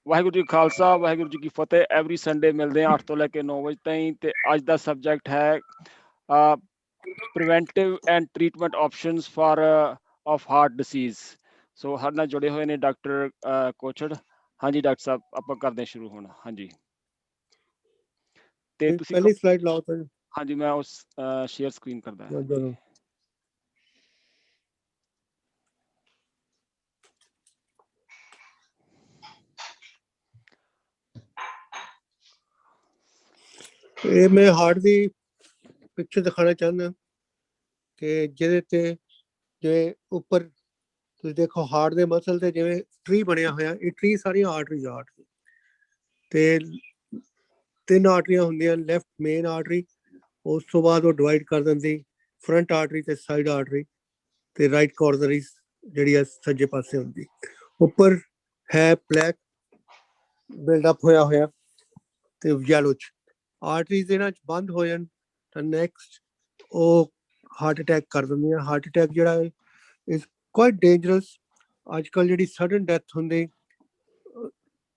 ਵਾਹਿਗੁਰੂ ਜੀ ਖਾਲਸਾ ਵਾਹਿਗੁਰੂ ਜੀ ਕੀ ਫਤਿਹ। Every Sunday ਮਿਲਦੇ ਹਾਂ 8 ਤੋਂ ਲੈ ਕੇ 9 ਵਜੇ ਤਾਈਂ ਤੇ ਅੱਜ ਦਾ ਸਬਜੈਕਟ ਹੈ preventive and treatment options for of heart disease. So ਸਾਡੇ ਨਾਲ ਜੁੜੇ ਹੋਏ ਨੇ ਡਾਕਟਰ ਕੋਚੜ। ਹਾਂਜੀ ਡਾਕਟਰ ਸਾਹਿਬ, ਆਪਾਂ ਕਰਦੇ ਸ਼ੁਰੂ ਹੁਣ। ਹਾਂਜੀ ਤੇ ਤੁਸੀਂ ਪਹਿਲੀ ਸਲਾਈਡ ਲਾਓ ਤਾਂ। ਹਾਂਜੀ ਮੈਂ ਉਸ ਸ਼ੇਅਰ ਸਕਰੀਨ ਕਰਦਾ। ਇਹ ਮੈਂ ਹਾਰਟ ਦੀ ਪਿਕਚਰ ਦਿਖਾਣਾ ਚਾਹੁੰਦਾ ਕਿ ਜਿਹਦੇ ਤੇ ਜਿਵੇਂ ਉੱਪਰ ਤੁਸੀਂ ਦੇਖੋ ਹਾਰਟ ਦੇ ਮਸਲ ਤੇ ਜਿਵੇਂ ਟਰੀ ਬਣਿਆ ਹੋਇਆ, ਇਹ ਟਰੀ ਸਾਰੀਆਂ ਆਰਟਰੀਜ਼ ਹਾਰਟ ਦੀ ਤੇ 3 ਆਰਟਰੀਆਂ ਹੁੰਦੀਆਂ। ਲੈਫਟ ਮੇਨ ਆਰਟਰੀ, ਉਸ ਤੋਂ ਬਾਅਦ ਉਹ ਡਿਵਾਈਡ ਕਰ ਦਿੰਦੀ ਫਰੰਟ ਆਰਟਰੀ ਤੇ ਸਾਈਡ ਆਰਟਰੀ ਤੇ ਰਾਈਟ ਕੋਰਨਰੀ ਜਿਹੜੀ ਆ ਸੱਜੇ ਪਾਸੇ ਹੁੰਦੀ। ਉੱਪਰ ਹੈ ਬਲੈਕ ਬਿਲਡਅਪ ਹੋਇਆ ਤੇ ਯੈਲੋ ਚ ਆਰਟਰੀਜ਼ ਇਹਨਾਂ ਚ ਬੰਦ ਹੋ ਜਾਣ ਤਾਂ ਨੈਕਸਟ ਉਹ ਹਾਰਟ ਅਟੈਕ ਕਰ ਦਿੰਦੀਆਂ। ਹਾਰਟ ਅਟੈਕ ਜਿਹੜਾ ਇਜ਼ ਕੁਆਇਟ ਡੇਂਜਰਸ। ਅੱਜ ਕੱਲ੍ਹ ਜਿਹੜੀ ਸਡਨ ਡੈਥ ਹੁੰਦੀ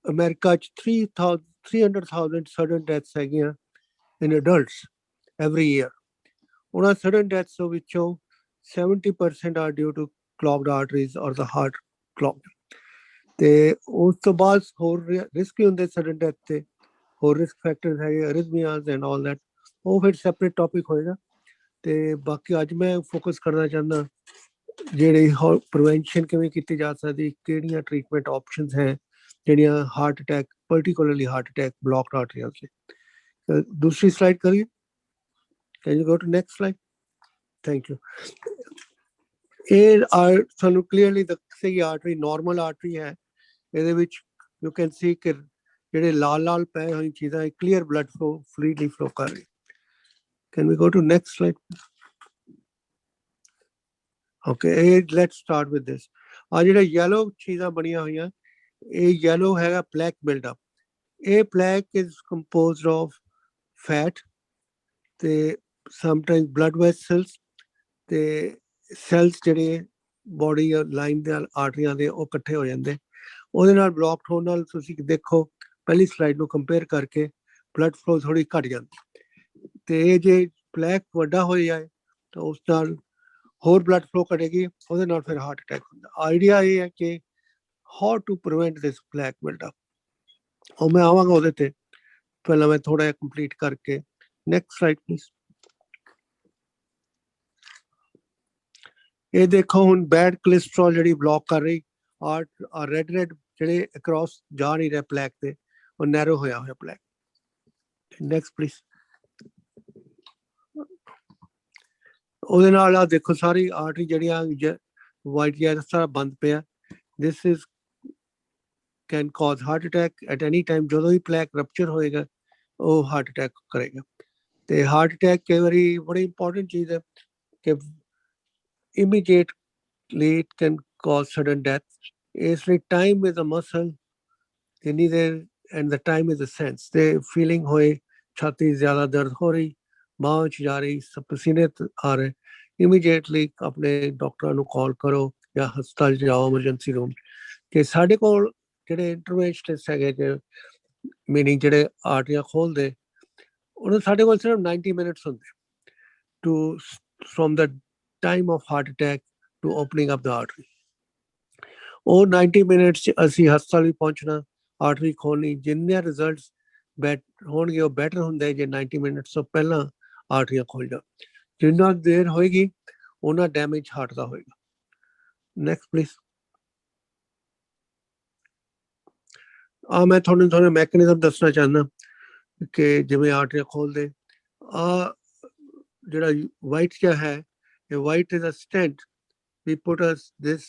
ਅਮਰੀਕਾ 'ਚ 300,000 ਸਡਨ ਡੈਥਸ ਹੈਗੀਆਂ ਇਨ ਅਡਲਟਸ ਐਵਰੀ ਈਅਰ। ਉਹਨਾਂ ਸਡਨ ਡੈਥਸ ਵਿੱਚੋਂ 70% ਆਰ ਡਿਊ ਟੂ ਕਲੌਗਡ ਆਰਟਰੀਜ਼ ਔਰ ਦਾ ਹਾਰਟ ਕਲੌਗਡ। ਤੇ ਉਸ ਤੋਂ ਬਾਅਦ ਹੋਰ ਰਿਸਕ ਹੀ ਹੁੰਦੇ ਸਡਨ ਡੈਥ ਤੇ, ਹੋਰ ਰਿਸਕ ਫੈਕਟਰਸ ਹੈਗੇ ਅਰਿਥਮੀਆਜ਼ ਐਂਡ ਆਲ ਦੈਟ, ਉਹ ਫਿਰ ਸੈਪਰੇਟ ਟੌਪਿਕ ਹੋਏਗਾ। ਤੇ ਬਾਕੀ ਅੱਜ ਮੈਂ ਫੋਕਸ ਕਰਨਾ ਚਾਹੁੰਦਾ ਜਿਹੜੀ ਪ੍ਰੀਵੈਂਸ਼ਨ ਕਿਵੇਂ ਕੀਤੀ ਜਾ ਸਕਦੀ, ਕਿਹੜੀਆਂ ਟ੍ਰੀਟਮੈਂਟ ਆਪਸ਼ਨਸ ਹੈ ਜਿਹੜੀਆਂ heart attack particularly heart attack blocked ਆਰਟਰੀਆਂ ਸੇ। ਦੂਸਰੀ ਸਲਾਈਡ ਕਰੀਏ। Can you go to next slide? Thank you. ਇਹ ਤੁਹਾਨੂੰ ਕਲੀਅਰਲੀ ਦੱਸੇਗੀ ਆਰਟਰੀ ਨਾਰਮਲ ਆਰਟਰੀ ਹੈ। ਇਹਦੇ ਵਿੱਚ ਯੂ ਕੈਨ ਸੀ ਕਿ ਜਿਹੜੇ ਲਾਲ ਪਏ ਹੋਈ ਚੀਜ਼ਾਂ clear blood flow freely flow ਕਰ ਰਹੀ। Can we go to next slide? Okay, let's start with this. ਆ ਜਿਹੜਾ ਯੈਲੋ ਚੀਜ਼ਾਂ ਬਣੀਆਂ ਹੋਈਆਂ, ਇਹ ਯੈਲੋ ਹੈਗਾ ਪਲੈਕ ਬਿਲਡਅਪ। ਇਹ plaque is composed of fat ਤੇ ਸਮਟਾਈਮਸ ਬਲੱਡ ਵੈਸਲਸ ਤੇ ਸੈਲਸ ਜਿਹੜੇ ਬੋਡੀ ਲਾਈਨ ਦੇ ਆਰਟਰੀਆਂ ਦੇ ਉਹ ਇਕੱਠੇ ਹੋ ਜਾਂਦੇ। ਉਹਦੇ ਨਾਲ ਬਲੌਕਡ ਹੋਣ ਨਾਲ ਤੁਸੀਂ ਦੇਖੋ ਪਹਿਲੀ ਸਲਾਈਡ ਨੂੰ ਕੰਪੇਅਰ ਕਰਕੇ ਬਲੱਡ ਫਲੋ ਥੋੜੀ ਘਟ ਜਾਂਦੀ। ਤੇ ਇਹ ਜੇ ਪਲੈਕ ਵੱਡਾ ਹੋ ਜਾਏ ਤਾਂ ਉਸ ਨਾਲ ਹੋਰ ਬਲੱਡ ਫਲੋ ਘਟੇਗੀ, ਉਹਦੇ ਨਾਲ ਫਿਰ ਹਾਰਟ ਅਟੈਕ ਹੁੰਦਾ। ਆਈਡੀਆ ਇਹ ਹੈ ਕਿ how to prevent this black buildup, ਉਹ ਮੈਂ ਆਵਾਂਗਾ ਉਹਦੇ ਤੇ। ਪਹਿਲਾਂ ਮੈਂ ਥੋੜਾ ਜਿਹਾ ਕੰਪਲੀਟ ਕਰਕੇ। Next slide please. ਇਹ ਦੇਖੋ ਹੁਣ ਬੈਡ ਕੋਲੇਸਟਰੋਲ ਜਿਹੜੀ ਬਲੌਕ ਕਰ ਰਹੀ ਰੈਡ ਜਿਹੜੇ ਅਕ੍ਰੋਸ ਜਾ ਨਹੀਂ ਰਿਹਾ ਪਲੈਕ ਤੇ, ਉਹ ਨੈਰੋ ਹੋਇਆ ਪਲੈਕ। Next please. ਉਹਦੇ ਨਾਲ ਆ ਦੇਖੋ ਸਾਰੀ ਆਰਟਰੀ ਜਿਹੜੀਆਂ ਵਾਈਟ ਸਾਰਾ ਬੰਦ ਪਿਆ। This is can cause heart attack at any time. ਜਦੋਂ ਵੀ ਪਲੈਕ ਰਪਚਰ ਹੋਏਗਾ ਉਹ ਹਾਰਟ ਅਟੈਕ ਕਰੇਗਾ। ਤੇ ਹਾਰਟ ਅਟੈਕ ਕਈ ਵਾਰੀ ਬੜੀ ਇੰਪੋਰਟੈਂਟ ਚੀਜ਼ ਹੈ ਕਿ immediately it can cause sudden death. ਇਸ ਲਈ time is a muscle, ਜਿੰਨੀ ਦੇਰ and the time is a sense। ਤੇ ਫੀਲਿੰਗ ਹੋਏ ਛਾਤੀ ਜ਼ਿਆਦਾ ਦਰਦ ਹੋ ਰਹੀ, ਬਾਂਹ ਚ ਜਾ ਰਹੀ, ਪਸੀਨੇ ਆ ਰਹੇ, ਇਮੀਡੀਏਟਲੀ ਆਪਣੇ ਡਾਕਟਰਾਂ ਨੂੰ ਕਾਲ ਕਰੋ ਜਾਂ ਹਸਪਤਾਲ ਜਾਓ ਐਮਰਜੈਂਸੀ ਰੂਮ। ਕਿ ਸਾਡੇ ਕੋਲ ਜਿਹੜੇ ਇੰਟਰਵੈਂਸ਼ਨਿਸਟ ਹੈਗੇ ਜੇ ਮੀਨਿੰਗ ਜਿਹੜੇ ਆਰਟਰੀਆਂ ਖੋਲਦੇ, ਉਹਨਾਂ ਸਾਡੇ ਕੋਲ ਸਿਰਫ 90 ਮਿੰਟਸ ਹੁੰਦੇ to from the time of heart attack to opening up the artery। ਉਹ 90 ਮਿੰਟ 'ਚ ਅਸੀਂ ਹਸਪਤਾਲ ਵੀ ਪਹੁੰਚਣਾ, ਆਰਟਰੀ ਖੋਲਣੀ। ਜਿੰਨੇ ਰਿਜ਼ਲਟਸ ਹੋਣਗੇ ਉਹ ਬੈਟਰ ਹੁੰਦੇ ਜੇ 90 ਮਿੰਟਸ ਤੋਂ ਪਹਿਲਾਂ ਆਰਟਰੀਆਂ ਖੋਲ ਜਾਣ। ਜਿੰਨਾ ਦੇਰ ਹੋਏਗੀ ਉਹਨਾਂ ਡੈਮੇਜ ਹਾਰਟ ਦਾ ਹੋਏਗਾ। Next please. ਮੈਂ ਤੁਹਾਨੂੰ ਮੈਕੈਨਿਜ਼ਮ ਦੱਸਣਾ ਚਾਹੁੰਦਾ ਕਿ ਜਿਵੇਂ ਆਰਟਰੀਆਂ ਖੋਲਦੇ ਜਿਹੜਾ ਵਾਈਟ ਜਿਹਾ ਹੈ, white is a stent, we put this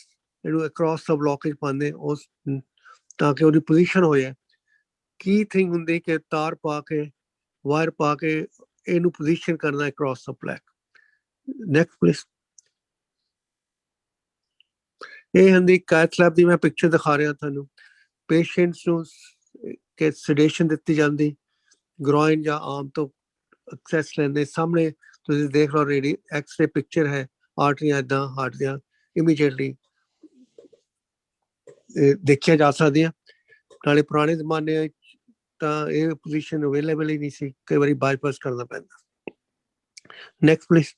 ਇਹਨੂੰ across the blockage ਪਾਉਂਦੇ ਉਸ ਤਾਂ ਕਿ ਉਹਦੀ ਪੋਜੀਸ਼ਨ ਹੋ ਜਾਏ। ਕੀ ਥਿੰਗ ਹੁੰਦੀ ਕਿ ਤਾਰ ਪਾ ਕੇ ਵਾਇਰ ਪਾ ਕੇ ਇਹਨੂੰ ਪੋਜੀਸ਼ਨ ਕਰਨਾ across the plaque। Next please. ਇਹ ਹੁੰਦੀ ਕੈਥ ਲੈਬ ਦੀ ਮੈਂ ਪਿਕਚਰ ਦਿਖਾ ਰਿਹਾ ਤੁਹਾਨੂੰ। ਪੇਸ਼ੈਂਟਸ ਨੂੰ ਕਿ ਸੈਡੇਸ਼ਨ ਦਿੱਤੀ ਜਾਂਦੀ, ਗਰੋਇਨ ਜਾਂ ਆਰਮ ਤੋਂ ਐਕਸੈਸ ਲੈਂਦੇ। ਸਾਹਮਣੇ ਤੁਸੀਂ ਦੇਖ ਲਓ ਰੇਡੀ ਐਕਸਰੇ ਪਿਕਚਰ ਹੈ, ਆਰਟਰੀਆਂ ਏਦਾਂ ਹਾਰਟ ਦੀਆਂ ਇਮੀਡੀਏਟਲੀ ਦੇਖੀਆਂ ਜਾ ਸਕਦੀਆਂ। ਨਾਲੇ ਪੁਰਾਣੇ ਜ਼ਮਾਨੇ 'ਚ ਤਾਂ ਇਹ ਪੋਜੀਸ਼ਨ ਅਵੇਲੇਬਲ ਹੀ ਨਹੀਂ ਸੀ, ਕਈ ਵਾਰੀ ਬਾਈਪਾਸ ਕਰਨਾ ਪੈਂਦਾ। Next please.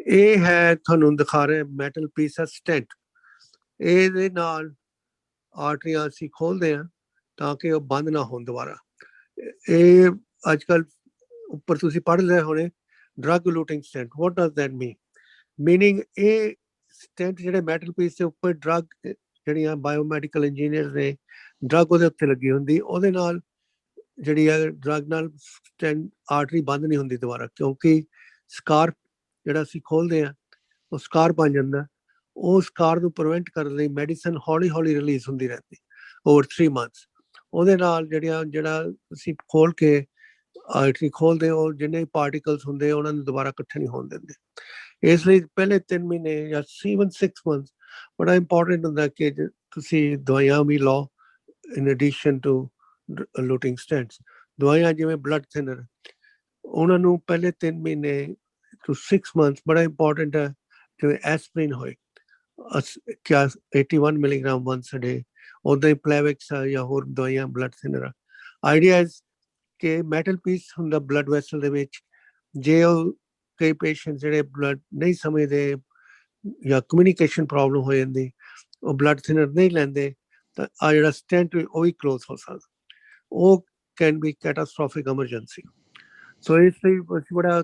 ਇਹ ਹੈ ਤੁਹਾਨੂੰ ਦਿਖਾ ਰਹੇ ਮੈਟਲ ਪੀਸ ਸਟੈਂਟ। ਇਹਦੇ ਨਾਲ ਆਰਟਰੀਆਂ ਅਸੀਂ ਖੋਲਦੇ ਹਾਂ ਤਾਂ ਕਿ ਉਹ ਬੰਦ ਨਾ ਹੋਣ ਦੁਬਾਰਾ। ਇਹ ਅੱਜ ਕੱਲ ਉੱਪਰ ਤੁਸੀਂ ਪੜ੍ਹ ਲਏ ਹੋਣੇ drug looting stent. What does that mean? Meaning ਇਹ ਸਟੈਂਟ ਜਿਹੜੇ ਮੈਟਲ ਪੀਸ ਦੇ ਉੱਪਰ ਡਰਗ, ਜਿਹੜੀਆਂ ਬਾਇਓਮੈਡੀਕਲ ਇੰਜੀਨੀਅਰ ਨੇ ਡਰਗ ਉਹਦੇ ਉੱਤੇ ਲੱਗੀ ਹੁੰਦੀ, ਉਹਦੇ ਨਾਲ ਜਿਹੜੀ ਹੈ ਡਰਗ ਨਾਲ ਸਟੈਂਟ ਆਰਟਰੀ ਬੰਦ ਨਹੀਂ ਹੁੰਦੀ ਦੁਬਾਰਾ, ਕਿਉਂਕਿ ਸਕਾਰ ਜਿਹੜਾ ਅਸੀਂ ਖੋਲਦੇ ਹਾਂ ਉਹ ਸਕਾਰ ਬਣ ਜਾਂਦਾ। ਉਹ ਸਕਾਰ ਨੂੰ ਪ੍ਰੀਵੈਂਟ ਕਰਨ ਲਈ ਮੈਡੀਸਨ ਹੌਲੀ ਹੌਲੀ ਰਿਲੀਜ਼ ਹੁੰਦੀ ਰਹਿੰਦੀ ਓਵਰ 3 months। ਉਹਦੇ ਨਾਲ ਜਿਹੜਾ ਅਸੀਂ ਖੋਲ ਕੇ ਆਰਟਰੀ ਖੋਲਦੇ, ਉਹ ਜਿੰਨੇ ਪਾਰਟੀਕਲਸ ਹੁੰਦੇ ਉਹਨਾਂ ਨੂੰ ਦੁਬਾਰਾ ਇਕੱਠੇ ਨਹੀਂ ਹੋਣ ਦਿੰਦੇ। ਇਸ ਲਈ ਪਹਿਲੇ 3 ਮਹੀਨੇ ਜਾਂ even 6 months ਬੜਾ ਇੰਪੋਰਟੈਂਟ ਹੁੰਦਾ ਕਿ ਤੁਸੀਂ ਦਵਾਈਆਂ ਵੀ ਲਓ ਇਨ ਐਡੀਸ਼ਨ ਟੂ ਲੂਟਿੰਗ ਸਟੈਂਟਸ। ਦਵਾਈਆਂ ਜਿਵੇਂ ਬਲੱਡ ਥਿਨਰ, ਉਹਨਾਂ ਨੂੰ ਪਹਿਲੇ 3 ਮਹੀਨੇ to 6 months ਬੜਾ ਇੰਪੋਰਟੈਂਟ ਹੈ। ਜਿਵੇਂ ਐਸਪਰੀਨ ਹੋਏ 81 ਮਿਲੀਗ੍ਰਾਮ once a day, ਉੱਦਾਂ ਹੀ ਪਲੈਵਿਕਸ ਆ ਜਾਂ ਹੋਰ ਦਵਾਈਆਂ ਬਲੱਡ ਥਿਨਰ ਆ। ਆਈਡੀਆ ਕਿ ਮੈਟਲ ਪੀਸ ਹੁੰਦਾ ਬਲੱਡ ਵੈਸਲ ਦੇ ਵਿੱਚ, ਜੇ ਉਹ ਕਈ ਪੇਸ਼ੈਂਟ ਜਿਹੜੇ ਬਲੱਡ ਨਹੀਂ ਸਮਝਦੇ ਜਾਂ ਕਮਿਊਨੀਕੇਸ਼ਨ ਪ੍ਰੋਬਲਮ ਹੋ ਜਾਂਦੀ, ਉਹ ਬਲੱਡ ਥਿਨਰ ਨਹੀਂ ਲੈਂਦੇ, ਤਾਂ ਆ ਜਿਹੜਾ ਸਟੈਂਟ ਉਹ ਵੀ ਕਲੋਜ਼ ਹੋ ਸਕਦਾ। ਉਹ ਕੈਨ ਬੀ ਕੈਟਾਸਟ੍ਰੋਫਿਕ ਐਮਰਜੈਂਸੀ। ਸੋ ਇਸ ਲਈ ਅਸੀਂ ਬੜਾ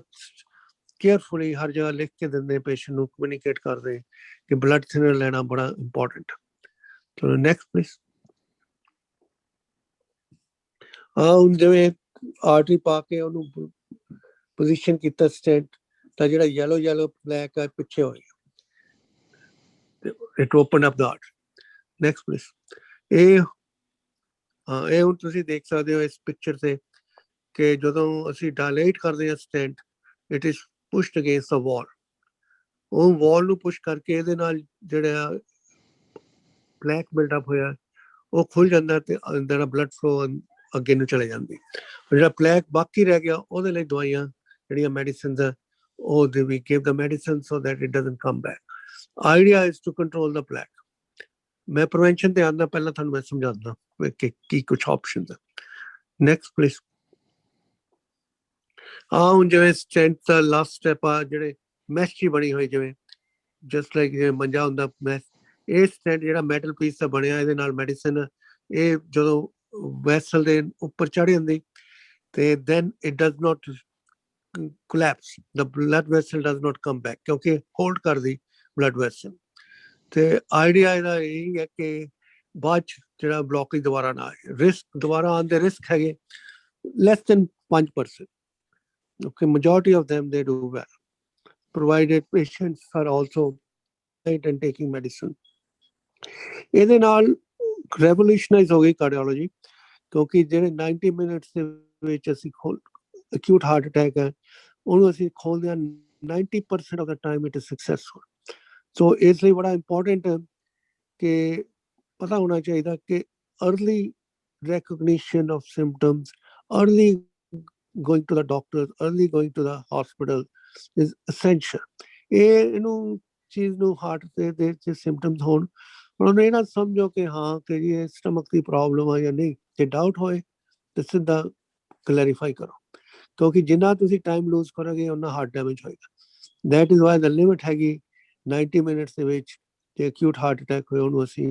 ਕੇਅਰਫੁਲੀ ਹਰ ਜਗ੍ਹਾ ਲਿਖ ਕੇ ਦਿੰਦੇ ਪੇਸ਼ੈਂਟ ਨੂੰ, ਕਮਿਊਨੀਕੇਟ ਕਰਦੇ ਕਿ ਬਲੱਡ ਥਿਨਰ ਲੈਣਾ ਬੜਾ ਇੰਪੋਰਟੈਂਟ। ਚਲੋ ਨੈਕਸਟ ਪਲੀਜ਼। ਹੁਣ ਜਿਵੇਂ ਆਰਟਰੀ ਪਾ ਕੇ ਉਹਨੂੰ ਪੋਜੀਸ਼ਨ ਕੀਤਾ ਸਟੈਂਟ, ਤਾਂ ਜਿਹੜਾ yellow ਬਲੈਕ ਹੈ ਪਿੱਛੇ ਹੋ ਗਿਆ, it open up the artery. Next please. ਇਹ ਹੁਣ ਤੁਸੀਂ ਦੇਖ ਸਕਦੇ ਹੋ ਇਸ ਪਿਕਚਰ ਤੇ ਕਿ ਜਦੋਂ ਅਸੀਂ ਡਾਇਲੇਟ ਕਰਦੇ ਹਾਂ ਸਟੈਂਟ, ਇਟ ਇਜ਼ ਪੁਸ਼ਡ ਅਗੇਂਸਟ ਦਾ ਵਾਲ। ਉਹ ਵਾਲ ਨੂੰ ਪੁਸ਼ ਕਰਕੇ ਇਹਦੇ ਨਾਲ ਜਿਹੜਾ ਬਲੈਕ ਬਿਲਡਅਪ ਹੋਇਆ ਉਹ ਖੁੱਲ ਜਾਂਦਾ ਤੇ ਜਿਹੜਾ ਬਲੱਡ ਫਲੋ ਅੱਗੇ ਨੂੰ ਚਲੇ ਜਾਂਦੀ। ਜਿਹੜਾ ਬਲੈਕ ਬਾਕੀ ਰਹਿ ਗਿਆ ਉਹਦੇ ਲਈ ਦਵਾਈਆਂ ਜਿਹੜੀਆਂ ਮੈਡੀਸਿਨਸ ਆ, ਉਹ then we give the medicine so that it doesn't come back. Idea is to control the black. ਮੈਂ ਪ੍ਰੀਵੈਂਸ਼ਨ ਤੇ ਆਉਂਦਾ, ਪਹਿਲਾਂ ਤੁਹਾਨੂੰ ਮੈਂ ਸਮਝਾਉਂਦਾ ਕਿ ਕੀ ਕੁਛ ਆਪਸ਼ਨਸ ਹੈ। Next please. ਹੁਣ ਜਿਵੇਂ ਸਟੈਂਟ ਦਾ ਲਾਸਟ ਸਟੈਪ ਆ, ਜਿਹੜੇ ਮੈਸ਼ ਹੀ ਬਣੀ ਹੋਈ, ਜਿਵੇਂ ਜਸਟ ਲਾਈਕ ਜਿਵੇਂ ਮੰਜਾ ਹੁੰਦਾ ਮੈਸ਼, ਇਹ ਸਟੈਂਟ ਜਿਹੜਾ ਮੈਟਲ ਪੀਸ ਦਾ ਬਣਿਆ, ਇਹਦੇ ਨਾਲ ਮੈਡੀਸਨ ਇਹ ਜਦੋਂ ਵੈਸਲ ਦੇ ਉੱਪਰ ਚੜ ਜਾਂਦੀ ਤੇ then it does not collapse, the blood vessel does not come back, ਕਿਉਂਕਿ ਹੋਲਡ ਕਰਦੀ ਬਲੱਡ ਵੈਸਲ। ਤੇ ਆਈਡੀਆ ਇਹਦਾ ਇਹੀ ਹੈ ਕਿ ਬਾਅਦ ਚ ਜਿਹੜਾ ਬਲੌਕੇਜ ਦੁਬਾਰਾ ਨਾ ਆਏ। ਰਿਸਕ ਦੁਬਾਰਾ ਆਉਣ ਦੇ ਰਿਸਕ ਹੈਗੇ less than 5%. Okay, majority of them they do well, provided patients are also and taking medicine. ਇਹਦੇ ਨਾਲ ਰੈਵੋਲੂਸ਼ਨਾਈਜ਼ ਹੋ ਗਈ ਕਾਰਡੀਓਲੋਜੀ, ਕਿਉਂਕਿ ਜਿਹੜੇ 90 ਮਿੰਟਸ ਦੇ ਵਿੱਚ ਅਸੀਂ ਅਕਿਊਟ ਹਾਰਟ ਅਟੈਕ ਹੈ ਉਹਨੂੰ ਅਸੀਂ ਖੋਲਦੇ ਹਾਂ 90% of the time it is successful. So ਇਸ ਲਈ ਬੜਾ ਇੰਪੋਰਟੈਂਟ ਹੈ ਕਿ ਪਤਾ ਹੋਣਾ ਚਾਹੀਦਾ ਕਿ early recognition of symptoms, early going to the doctor, early going to the hospital is essential. ਇਹਨੂੰ ਚੀਜ਼ ਨੂੰ ਹਾਰਟ ਦੇ ਸਿੰਪਟਮਸ ਹੋਣ, ਉਹਨੂੰ ਇਹ ਨਾ ਸਮਝੋ ਕਿ ਹਾਂ ਕਿ ਇਹ ਸਟਮਕ ਦੀ ਪ੍ਰੋਬਲਮ ਆ ਜਾਂ ਨਹੀਂ। ਜੇ ਡਾਊਟ ਹੋਏ ਤਾਂ ਸਿੱਧਾ ਕਲੈਰੀਫਾਈ ਕਰੋ, ਕਿਉਂਕਿ ਜਿੰਨਾ ਤੁਸੀਂ ਟਾਈਮ ਲੂਜ਼ ਕਰੋਗੇ ਉਹਨਾਂ ਹਾਰਟ ਡੈਮੇਜ ਹੋਏਗਾ। That is why the limit ਹੈਗੀ 90 ਮਿੰਟਸ ਦੇ ਵਿੱਚ ਜੇ ਅਕਿਊਟ ਹਾਰਟ ਅਟੈਕ ਹੋਏ ਉਹਨੂੰ ਅਸੀਂ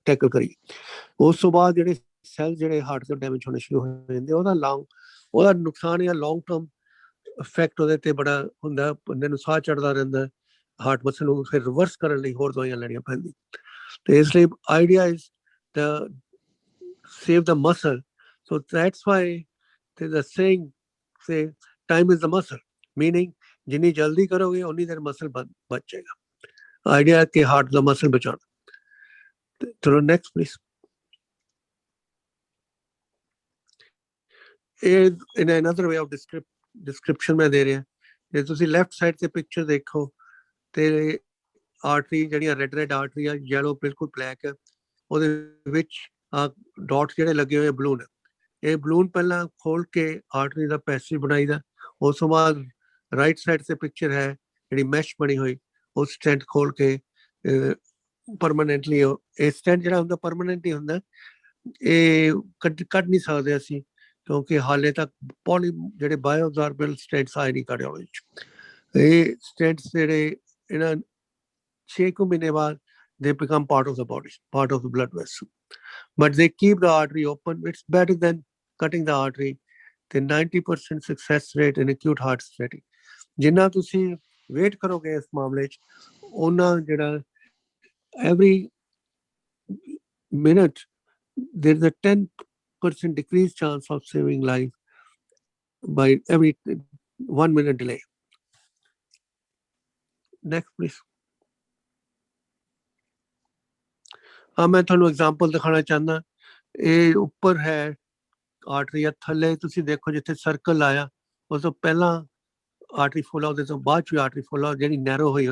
ਟੈਕਲ ਕਰੀਏ। ਉਸ ਤੋਂ ਬਾਅਦ ਜਿਹੜੇ ਸੈੱਲ ਜਿਹੜੇ ਹਾਰਟ ਤੋਂ ਡੈਮੇਜ ਹੋਣੇ ਸ਼ੁਰੂ ਹੋ ਜਾਂਦੇ, ਉਹਦਾ ਨੁਕਸਾਨ ਜਾਂ ਲੌਂਗ ਟਰਮ ਇਫੈਕਟ ਉਹਦੇ ਤੇ ਬੜਾ ਹੁੰਦਾ। ਬੰਦੇ ਨੂੰ ਸਾਹ ਚੜਦਾ ਰਹਿੰਦਾ, ਹਾਰਟ ਮਸਲ ਨੂੰ ਫਿਰ ਰਿਵਰਸ ਕਰਨ ਲਈ ਹੋਰ ਦਵਾਈਆਂ ਲੈਣੀਆਂ ਪੈਂਦੀਆਂ। ਤੇ ਇਸ ਲਈ idea is the save the muscle. So that's why there's a saying, say time is the muscle, meaning ਜਿੰਨੀ ਜਲਦੀ ਕਰੋਗੇ ਉਨੀ ਦੇਰ ਮਸਲ ਬਚ ਜਾਏਗਾ। ਆਈਡੀਆ ਕਿ ਹਾਰਟ ਦਾ ਮਸਲ ਬਚਾਉਣਾ। ਚਲੋ ਨੈਕਸਟ ਪਲੀਜ਼। ਇਹ ਇਨ ਅਨਦਰ ਵੇ ਆਫ ਡਿਸਕ੍ਰਿਪਸ਼ਨ ਮੈਂ ਦੇ ਰਿਹਾ। ਜੇ ਤੁਸੀਂ ਲੈਫਟ ਸਾਈਡ ਤੇ ਪਿਕਚਰ ਦੇਖੋ ਤੇ ਆਰਟਰੀ ਜਿਹੜੀਆਂ ਰੈਡ ਆਰਟਰੀ ਆ, ਯੈਲੋ ਬਿਲਕੁਲ ਬਲੈਕ ਹੈ, ਉਹਦੇ ਵਿੱਚ ਡਾਟ ਜਿਹੜੇ ਲੱਗੇ ਹੋਏ ਬਲੂਨ। ਇਹ ਬਲੂਨ ਪਹਿਲਾਂ ਖੋਲ ਕੇ ਆਰਟਰੀ ਦਾ ਪੈਸਿਵ ਬਣਾਈਦਾ। ਉਸ ਤੋਂ ਬਾਅਦ ਰਾਈਟ ਸਾਈਡ ਤੇ ਪਿਕਚਰ ਹੈ ਜਿਹੜੀ ਮੈਸ਼ ਬਣੀ ਹੋਈ, ਉਹ ਸਟੈਂਟ ਖੋਲ ਕੇ ਪਰਮਾਨੈਂਟਲੀ ਇਹ ਸਟੈਂਟ ਜਿਹੜਾ ਹੁੰਦਾ ਪਰਮਾਨੈਂਟ ਹੀ ਹੁੰਦਾ, ਇਹ ਕੱਢ ਨਹੀਂ ਸਕਦੇ ਅਸੀਂ, ਕਿਉਂਕਿ ਹਾਲੇ ਤੱਕ ਜਿਹੜੇ ਬਾਇਓਅਬਜ਼ਾਰਬਲ ਸਟੈਂਟਸ ਆਏ ਨਹੀਂ ਕਾਰਡੀਓਲੋਜੀ 'ਚ। ਇਹ ਸਟੈਂਟਸ ਜਿਹੜੇ ਇਹਨਾਂ 6 ਮਹੀਨੇ ਬਾਅਦ they become part of the body, part of the blood vessel, but they keep the artery open. It's better than cutting the artery. The 90% success rate in acute heart failure. ਜਿੰਨਾ ਤੁਸੀਂ wait ਕਰੋਗੇ ਇਸ ਮਾਮਲੇ 'ਚ, ਉਹਨਾਂ ਜਿਹੜਾ every minute there's a 10% decreased chance of saving life by every 1 minute delay. Next, please. हाँ, मैं ਤੁਹਾਨੂੰ एग्जांपल ਦਿਖਾਣਾ ਚਾਹੁੰਦਾ। ਇਹ ਉੱਪਰ ਹੈ ਆਰਟਰੀ, ਥੱਲੇ ਤੁਸੀਂ ਦੇਖੋ ਜਿੱਥੇ ਸਰਕਲ ਆਇਆ ਉਸ ਤੋਂ ਪਹਿਲਾਂ ਆਰਟਰੀ ਫੁੱਲ ਆ, ਉਹਦੇ ਤੋਂ ਬਾਅਦ ਚ ਆਰਟਰੀ ਫੁੱਲ ਆ, ਜਿਹੜੀ ਨੈਰੋ ਹੋਈ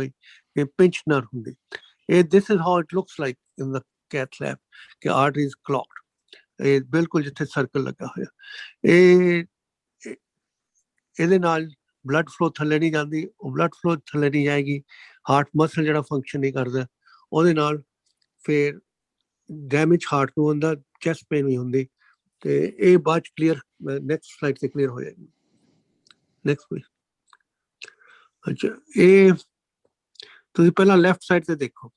ਇਹ ਪਿੰਚ ਨਰ ਹੁੰਦੀ। ਇਹ this is how it looks like in the cath lab ਕਿ ਆਰਟਰੀ ਇਜ਼ ਕਲੌਗਡ। ਇਹ ਬਿਲਕੁਲ ਜਿੱਥੇ ਸਰਕਲ ਲੱਗਾ ਹੋਇਆ, ਇਹਦੇ ਨਾਲ ਬਲੱਡ ਫਲੋ ਥੱਲੇ ਨਹੀਂ ਜਾਂਦੀ। ਉਹ ਬਲੱਡ ਫਲੋ ਥੱਲੇ ਨਹੀਂ ਜਾਏਗੀ, ਹਾਰਟ ਮਸਲ ਜਿਹੜਾ ਫੰਕਸ਼ਨ ਨਹੀਂ ਕਰਦਾ, ਉਹਦੇ ਨਾਲ ਫਿਰ ਡੈਮੇਜ ਹਾਰਟ ਨੂੰ ਹੁੰਦਾ, ਚੈਸਟ ਪੇਨ ਵੀ ਹੁੰਦੀ। ਤੇ ਇਹ ਬਾਅਦ ਚ ਕਲੀਅਰ ਨੈਕਸਟ ਸਲਾਈਡ ਤੇ ਕਲੀਅਰ ਹੋ ਜਾਏਗੀ। Next please. ਅੱਛਾ, ਇਹ ਤੁਸੀਂ ਪਹਿਲਾਂ ਲੈਫਟ ਸਾਈਡ ਤੇ ਦੇਖੋ।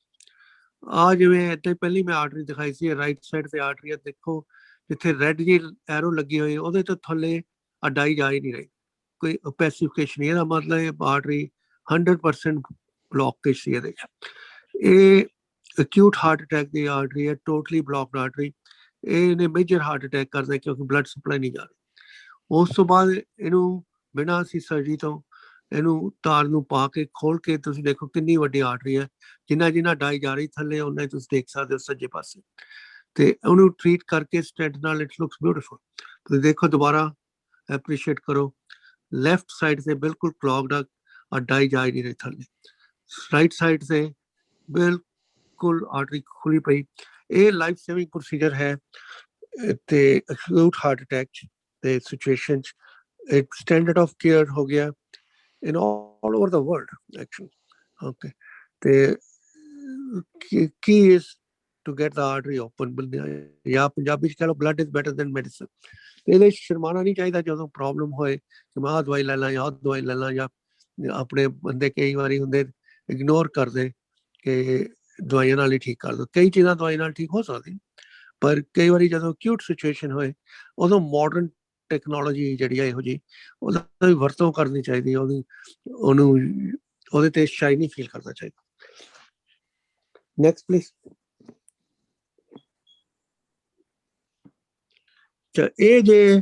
ਆ ਜਿਵੇਂ ਇੱਥੇ ਪਹਿਲੀ ਮੈਂ ਆਰਟਰੀ ਦਿਖਾਈ ਸੀ, ਰਾਈਟ ਸਾਈਡ ਤੇ ਆਰਟਰੀ ਆ, ਦੇਖੋ ਜਿੱਥੇ ਰੈਡ ਜੀ ਐਰੋ ਲੱਗੀ ਹੋਈ, ਉਹਦੇ ਤੋਂ ਥੱਲੇ ਡਾਈ ਜਾ ਹੀ ਨਹੀਂ ਰਹੀ, ਕੋਈ ਪੈਸੀਫਿਕੇਸ਼ਨ ਨਹੀਂ। ਇਹਦਾ ਮਤਲਬ ਇਹ ਆਰਟਰੀ 100% ਬਲੌਕੇਜ ਸੀ ਇਹਦੇ ਚ। ਇਹ acute heart attack ਦੀ ਆਰਟਰੀ ਹੈ, ਟੋਟਲੀ ਬਲੌਕਡ ਆਰਟਰੀ। ਇਹਨੇ ਮੇਜਰ ਹਾਰਟ ਅਟੈਕ ਕਰਦਾ ਕਿਉਂਕਿ ਬਲੱਡ ਸਪਲਾਈ ਨਹੀਂ ਜਾ ਰਹੀ। ਉਸ ਤੋਂ ਬਾਅਦ ਇਹਨੂੰ ਬਿਨਾਂ ਅਸੀਂ ਸਰਜਰੀ ਤੋਂ ਇਹਨੂੰ ਤਾਰ ਨੂੰ ਪਾ ਕੇ ਖੋਲ ਕੇ ਤੁਸੀਂ ਦੇਖੋ ਕਿੰਨੀ ਵੱਡੀ ਆਰਟਰੀ ਹੈ। ਜਿੰਨਾ ਡਾਈ ਜਾ ਰਹੀ ਥੱਲੇ, ਉਹਨਾਂ ਤੁਸੀਂ ਦੇਖ ਸਕਦੇ ਹੋ ਸੱਜੇ ਪਾਸੇ। ਤੇ ਉਹਨੂੰ ਟ੍ਰੀਟ ਕਰਕੇ ਸਟੈਂਟ ਨਾਲ ਇਟ ਲੁਕਸ ਬਿਊਟੀਫੁਲ। ਤੁਸੀਂ ਦੇਖੋ, ਦੁਬਾਰਾ ਐਪਰੀਸ਼ੀਏਟ ਕਰੋ, ਲੈਫਟ ਸਾਈਡ ਤੇ ਬਿਲਕੁਲ ਕਲੌਗਡ ਆ, ਡਾਈ ਜਾ ਨਹੀਂ ਰਹੀ ਥੱਲੇ। ਰਾਈਟ ਸਾਈਡ ਤੇ ਬਿਲਕੁਲ ਆਰਟਰੀ ਖੁੱਲੀ ਪਈ। ਇਹ ਲਾਈਫ ਸੇਵਿੰਗ ਪ੍ਰੋਸੀਜਰ ਹੈ ਤੇ ਅਕਿਊਟ ਹਾਰਟ ਅਟੈਕ ਦੇ ਸਿਚੁਏਸ਼ਨ ਚ ਇੱਕ ਸਟੈਂਡਰਡ ਆਫ ਕੇਅਰ ਹੋ ਗਿਆ in all over the world actually. Okay, ਤੇ key is to get the artery open, ਜਾਂ ਪੰਜਾਬੀ ਚ ਕਹ ਲਓ blood is better than medicine. ਇਹਦੇ ਸ਼ਰਮਾਣਾ ਨਹੀਂ ਚਾਹੀਦਾ ਜਦੋਂ ਪ੍ਰੋਬਲਮ ਹੋਏ ਕਿ ਮੈਂ ਆਹ ਦਵਾਈ ਲੈ ਲਾਂ ਜਾਂ ਆਹ ਦਵਾਈ ਲੈ ਲਾਂ। ਜਾਂ ਆਪਣੇ ਬੰਦੇ ਕਈ ਵਾਰੀ ਹੁੰਦੇ ਇਗਨੋਰ ਕਰਦੇ ਕਿ ਦਵਾਈਆਂ ਨਾਲ ਹੀ ਠੀਕ ਕਰ ਦੋ। ਕਈ ਚੀਜ਼ਾਂ ਦਵਾਈ ਨਾਲ ਠੀਕ ਹੋ ਸਕਦੀ, ਪਰ ਕਈ ਵਾਰੀ ਜਦੋਂ ਅਕਿਊਟ ਸਿਚੁਏਸ਼ਨ ਹੋਏ ਉਦੋਂ ਮਾਡਰਨ ਟੈਕਨੋਲੋਜੀ ਜਿਹੜੀ ਆ ਇਹੋ ਜਿਹੀ, ਉਹਦਾ ਵੀ ਵਰਤੋਂ ਕਰਨੀ ਚਾਹੀਦੀ, ਉਹਦੇ ਤੇ ਸ਼ਾਈ ਨਹੀਂ ਫੀਲ ਕਰਨਾ ਚਾਹੀਦਾ। Next please. ਇਹ ਜੇ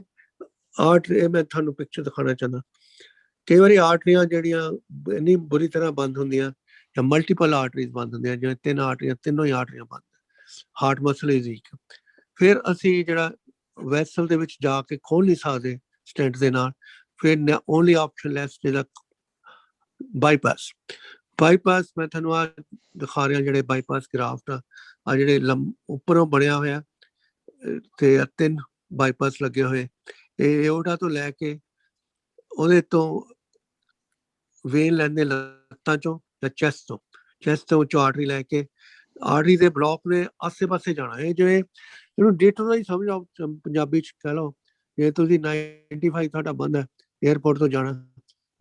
ਆਰਟਰੀ, ਮੈਂ ਤੁਹਾਨੂੰ ਪਿਕਚਰ ਦਿਖਾਉਣਾ ਚਾਹੁੰਦਾ। ਕਈ ਵਾਰੀ ਆਰਟਰੀਆਂ ਜਿਹੜੀਆਂ ਇੰਨੀ ਬੁਰੀ ਤਰ੍ਹਾਂ ਬੰਦ ਹੁੰਦੀਆਂ, ਜਾਂ ਮਲਟੀਪਲ ਆਰਟਰੀਜ਼ ਬੰਦ ਹੁੰਦੀਆਂ, ਜਿਵੇਂ ਤਿੰਨੋਂ ਹੀ ਆਰਟਰੀਆਂ ਬੰਦ, ਹਾਰਟ ਮਸਲ ਇਜ਼ ਵੀਕ। ਫਿਰ ਅਸੀਂ ਜਿਹੜਾ ਵੈਸਲ ਦੇ ਵਿੱਚ ਜਾ ਕੇ ਖੋਲ ਨਹੀਂ ਸਕਦੇ ਸਟੈਂਟ ਦੇ ਨਾਲ, ਫਿਰ ਓਨਲੀ ਆਪਸ਼ਨ ਲੈਫਟ ਜਿਹੜਾ ਬਾਈਪਾਸ। ਬਾਈਪਾਸ ਮੈਂ ਤੁਹਾਨੂੰ ਆ ਦਿਖਾ ਰਿਹਾ, ਜਿਹੜੇ ਬਾਈਪਾਸ ਗ੍ਰਾਫਟ ਆ ਜਿਹੜੇ ਉੱਪਰੋਂ ਬਣਿਆ ਹੋਇਆ, ਤੇ 3 ਬਾਈਪਾਸ ਲੱਗੇ ਹੋਏ। ਇਹ ਏਓਰਟਾ ਤੋਂ ਲੈ ਕੇ ਉਹਦੇ ਤੋਂ ਵੇਨ ਲੈਂਦੇ ਲੱਤਾਂ ਚੋਂ ਜਾਂ ਚੈਸਟ ਤੋਂ ਆਰਟਰੀ ਲੈ ਕੇ ਆਰਟਰੀ ਦੇ ਬਲੌਕ ਨੇ ਆਸੇ ਪਾਸੇ ਜਾਣਾ। ਇਹ ਜਿਵੇਂ ਇਹਨੂੰ ਡੇਟਾ ਦਾ ਹੀ ਸਮਝ ਆਓ, ਪੰਜਾਬੀ ਚ ਕਹਿ ਲਓ, ਜੇ ਤੁਸੀਂ 95 ਤੁਹਾਡਾ ਬੰਦ ਹੈ ਏਅਰਪੋਰਟ ਤੋਂ ਜਾਣਾ,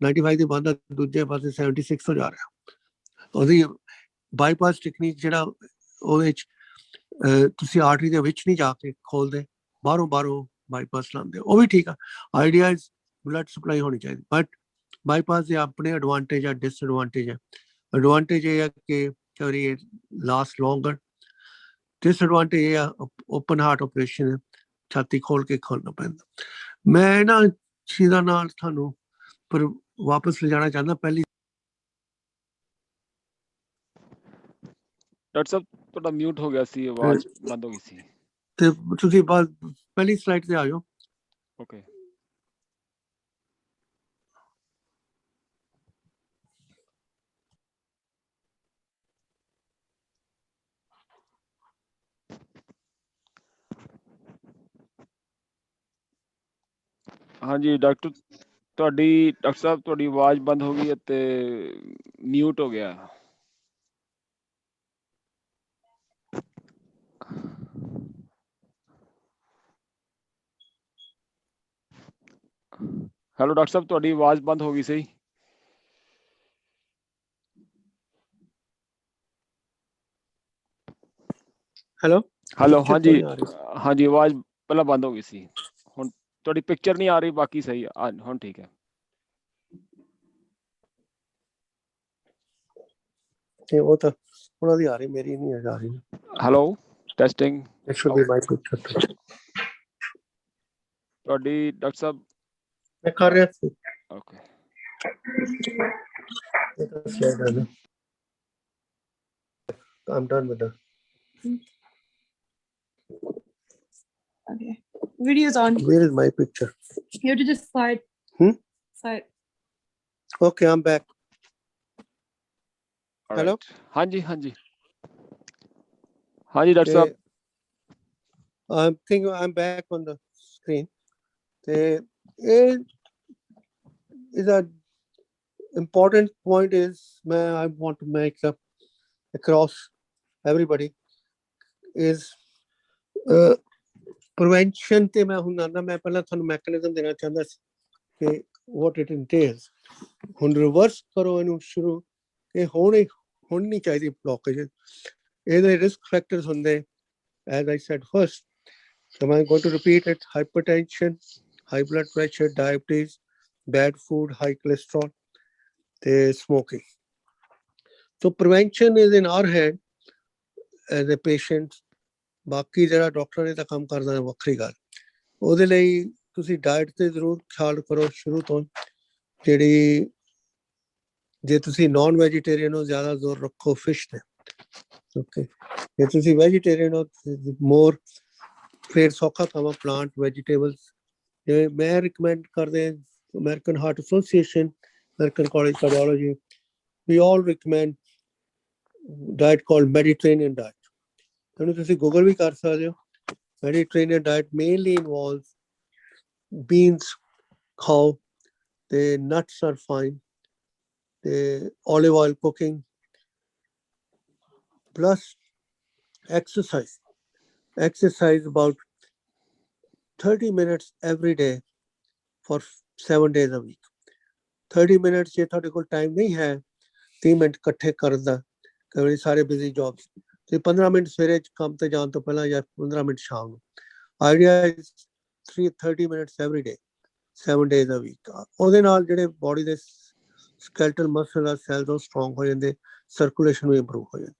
95 ਦੀ ਬੰਦ ਹੈ, ਦੂਜੇ ਪਾਸੇ 76 ਤੋਂ ਜਾ ਰਿਹਾ। ਉਹਦੀ ਬਾਈਪਾਸ ਟੈਕਨੀਕ ਜਿਹੜਾ ਉਹਦੇ ਚ ਤੁਸੀਂ ਆਰਟਰੀ ਦੇ ਵਿੱਚ ਨਹੀਂ ਜਾ ਕੇ ਖੋਲਦੇ, ਬਾਹਰੋਂ ਬਾਈਪਾਸ ਲਾਉਂਦੇ, ਉਹ ਵੀ ਠੀਕ ਆ। ਆਈਡੀਆ ਇਜ਼ ਬਲੱਡ ਸਪਲਾਈ ਹੋਣੀ ਚਾਹੀਦੀ, ਬਟ ਬਾਈਪਾਸ ਦੇ ਆਪਣੇ ਐਡਵਾਂਟੇਜ ਆ, ਡਿਸਐਡਵਾਂਟੇਜ ਹੈ। ਐਡਵਾਂਟੇਜ ਇਹ ਹੈ ਕਿ ਕਈ ਲਾਸਟ ਲੌਂਗਰ। ਡਿਸਐਡਵਾਂਟੇਜ ਇਹ ਆ ਓਪਨ ਹਾਰਟ ਆਪਰੇਸ਼ਨ, ਛਾਤੀ ਖੋਲ ਕੇ ਖੋਲਣਾ ਪੈਂਦਾ। ਮੈਂ ਇਹਨਾਂ ਚੀਜ਼ਾਂ ਨਾਲ ਤੁਹਾਨੂੰ ਪਰ ਵਾਪਸ ਲਿਜਾਣਾ ਚਾਹੁੰਦਾ। ਪਹਿਲੀ ਡਾਕਟਰ ਸਾਹਿਬ ਤੁਹਾਡਾ ਮਿਊਟ ਹੋ ਗਿਆ ਸੀ, ਆਵਾਜ਼ ਬੰਦ ਹੋ ਗਈ ਸੀ। ਤੇ ਤੁਸੀਂ ਪਹਿਲੀ ਸਲਾਈਡ ਤੇ ਆ ਜਾਓ। ਓਕੇ, ਹਾਂਜੀ ਡਾਕਟਰ ਸਾਹਿਬ ਤੁਹਾਡੀ ਆਵਾਜ਼ ਬੰਦ ਹੋ ਗਈ ਤੇ ਮਿਊਟ ਹੋ ਗਿਆ। ਹੈਲੋ ਡਾਕਟਰ ਸਾਹਿਬ, ਤੁਹਾਡੀ ਆਵਾਜ਼ ਬੰਦ ਹੋ ਗਈ ਸੀ। ਹੈਲੋ ਹੈਲੋ, ਪਿਕਚਰ ਹਾਂਜੀ ਨਹੀਂ ਆ ਰਹੀ। ਹਾਂਜੀ, ਆਵਾਜ਼ ਪਹਿਲਾਂ ਬੰਦ ਹੋ ਗਈ ਸੀ, ਹੁਣ ਤੁਹਾਡੀ ਪਿਕਚਰ ਨਹੀਂ ਆ ਰਹੀ, ਬਾਕੀ ਸਹੀ ਆ, ਹੁਣ ਠੀਕ ਹੈ। ਤੇ ਉਹ ਤਾਂ ਉਹਨਾਂ ਦੀ ਆ ਰਹੀ, ਮੇਰੀ ਨਹੀਂ ਆ ਰਹੀ। Hello, testing. It should be my picture. ਤੁਹਾਡੀ ਡਾਕਟਰ ਸਾਹਿਬ ਮੈਂ ਕਰ ਰਿਹਾ ਸੀ। Okay, I'm done with that. Okay. Video's on. Where is my picture? You have to just slide. Slide. Okay, I'm back. Hello? ਹਾਂਜੀ ਹਾਂਜੀ ਹਾਂਜੀ doctor Sahib. I'm thinking I'm back on the screen. Is a important point is I want to make up across everybody is prevention ਤੇ ਮੈਂ ਹੁਣ ਆਉਂਦਾ, ਮੈਂ ਪਹਿਲਾਂ ਤੁਹਾਨੂੰ ਮੈਕੈਨਿਜ਼ਮ ਦੇਣਾ ਚਾਹੁੰਦਾ ਸੀ ਕਿ what it entails. ਹੁਣ ਰਿਵਰਸ ਕਰੋ ਇਹਨੂੰ ਸ਼ੁਰੂ, ਕਿ ਹੁਣ ਨਹੀਂ ਚਾਹੀਦੀ ਬਲੋਕੇਜ। ਇਹਦੇ ਰਿਸਕ ਫੈਕਟਰਸ ਹੁੰਦੇ, as I said first, so I'm going to repeat it: hypertension, high blood pressure, diabetes, bad food, high cholesterol, smoking. So prevention is in our hand as a patient. ਬਾਕੀ ਜਿਹੜਾ doctor ਨੇ ਤਾਂ ਕੰਮ ਕਰਦਾ ਵੱਖਰੀ ਗੱਲ। ਉਹਦੇ ਲਈ ਤੁਸੀਂ ਡਾਇਟ ਤੇ ਜ਼ਰੂਰ ਖਿਆਲ ਕਰੋ ਸ਼ੁਰੂ ਤੋਂ। ਜਿਹੜੀ ਜੇ ਤੁਸੀਂ ਨਾਨ ਵੈਜੀਟੇਰੀਅਨ ਹੋ, ਜ਼ਿਆਦਾ ਜ਼ੋਰ ਰੱਖੋ ਫਿਸ਼ ਤੇ। ਓਕੇ, ਜੇ ਤੁਸੀਂ ਵੈਜੀਟੇਰੀਅਨ ਹੋ, ਮੋਰ ਫਿਰ ਸੌਖਾ ਖਾਵਾਂ ਪਲਾਂਟ ਵੈਜੀਟੇਬਲਸ। ਜਿਵੇਂ ਮੈਂ ਰਿਕਮੈਂਡ ਕਰਦੇ American Heart Association, American College Cardiology, we all recommend diet called Mediterranean diet. ਇਹਨੂੰ ਤੁਸੀਂ ਗੂਗਲ ਵੀ ਕਰ ਸਕਦੇ ਹੋ। Mediterranean diet mainly involves beans ਖਾਓ, ਤੇ ਨਟਸ ਆਰ ਫਾਈਨ, ਤੇ olive oil cooking, plus exercise about 30 minutes every day for 7 days a week. 30 minutes ਜੇ ਤੁਹਾਡੇ ਕੋਲ ਟਾਈਮ ਨਹੀਂ ਹੈ 30 ਮਿੰਟ ਇਕੱਠੇ ਕਰਨ ਦਾ, ਕਈ ਵਾਰੀ ਸਾਰੇ ਬਿਜ਼ੀ ਜੌਬਸ, ਤੇ 15 ਮਿੰਟ ਸਵੇਰੇ ਕੰਮ ਤੇ ਜਾਣ ਤੋਂ ਪਹਿਲਾਂ ਜਾਂ 15 ਮਿੰਟ ਸ਼ਾਮ ਨੂੰ। Idea is 30 minutes every day 7 days a week. ਉਹਦੇ ਨਾਲ ਜਿਹੜੇ ਬੋਡੀ ਦੇ skeletal muscle or cells are strong ਹੋ ਜਾਂਦੇ, circulation will improve ਹੋ ਜਾਂਦੀ।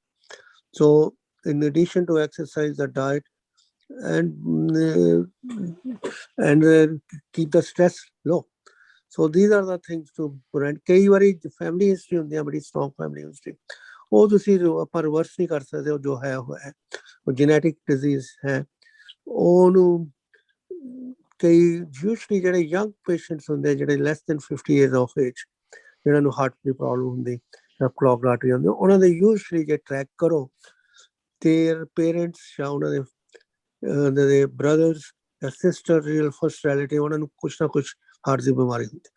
So in addition to exercise, the diet and keep the stress low. So these are the things to prevent. ਕਈ ਵਾਰੀ family history ਹੁੰਦੀ ਹੈ, ਬੜੀ strong family history, ਉਹ ਤੁਸੀਂ ਆਪਾਂ ਰਿਵਰਸ ਨਹੀਂ ਕਰ ਸਕਦੇ। ਉਹ ਜੋ ਹੈ ਉਹ ਹੈ, ਉਹ ਜੈਨੇਟਿਕ ਡਿਜ਼ੀਜ਼ ਹੈ। ਉਹਨੂੰ ਕਈ ਯੂਜਲੀ ਜਿਹੜੇ ਯੰਗ ਪੇਸ਼ੈਂਟਸ ਹੁੰਦੇ, ਜਿਹੜੇ less than 50 years of age, ਜਿਹਨਾਂ ਨੂੰ ਹਾਰਟ ਦੀ ਪ੍ਰੋਬਲਮ ਹੁੰਦੀ ਜਾਂ ਕਲੌਗਡ ਆਰਟਰੀ ਹੁੰਦੀ, ਉਹਨਾਂ ਦੇ ਯੂਜਲੀ ਜੇ ਟਰੈਕ ਕਰੋ ਤੇ ਪੇਰੈਂਟਸ ਜਾਂ ਉਹਨਾਂ ਦੇ ਬ੍ਰਦਰਸ ਜਾਂ ਸਿਸਟਰ, ਰੀਅਲ ਫਸਟ ਰਿਐਲਿਟੀ, ਉਹਨਾਂ ਨੂੰ ਕੁਛ ਨਾ ਕੁਛ ਹਾਰਟ ਦੀ ਬਿਮਾਰੀ ਹੁੰਦੀ।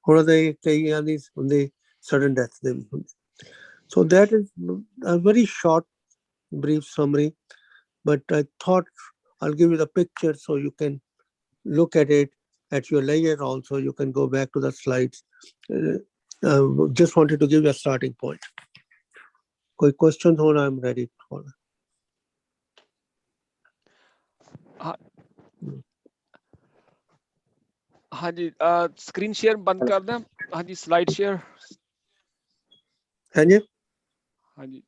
ਉਹਨਾਂ ਦੇ ਕਈਆਂ ਦੀ ਹੁੰਦੀ ਸਡਨ ਡੈਥ ਦੇ ਵੀ ਹੁੰਦੀ। So that is a very short, brief summary, but I thought I'll give you the picture so you can look at it at your leisure. Also, you can go back to the slides. Just wanted to give you a starting point. Koi question ho na, I'm ready for it. ਹਾਂਜੀ, screen share ਬੰਦ ਕਰ ਦਾਂ। ਹਾਂਜੀ, slide share. ਹਾਂਜੀ ਹਾਂਜੀ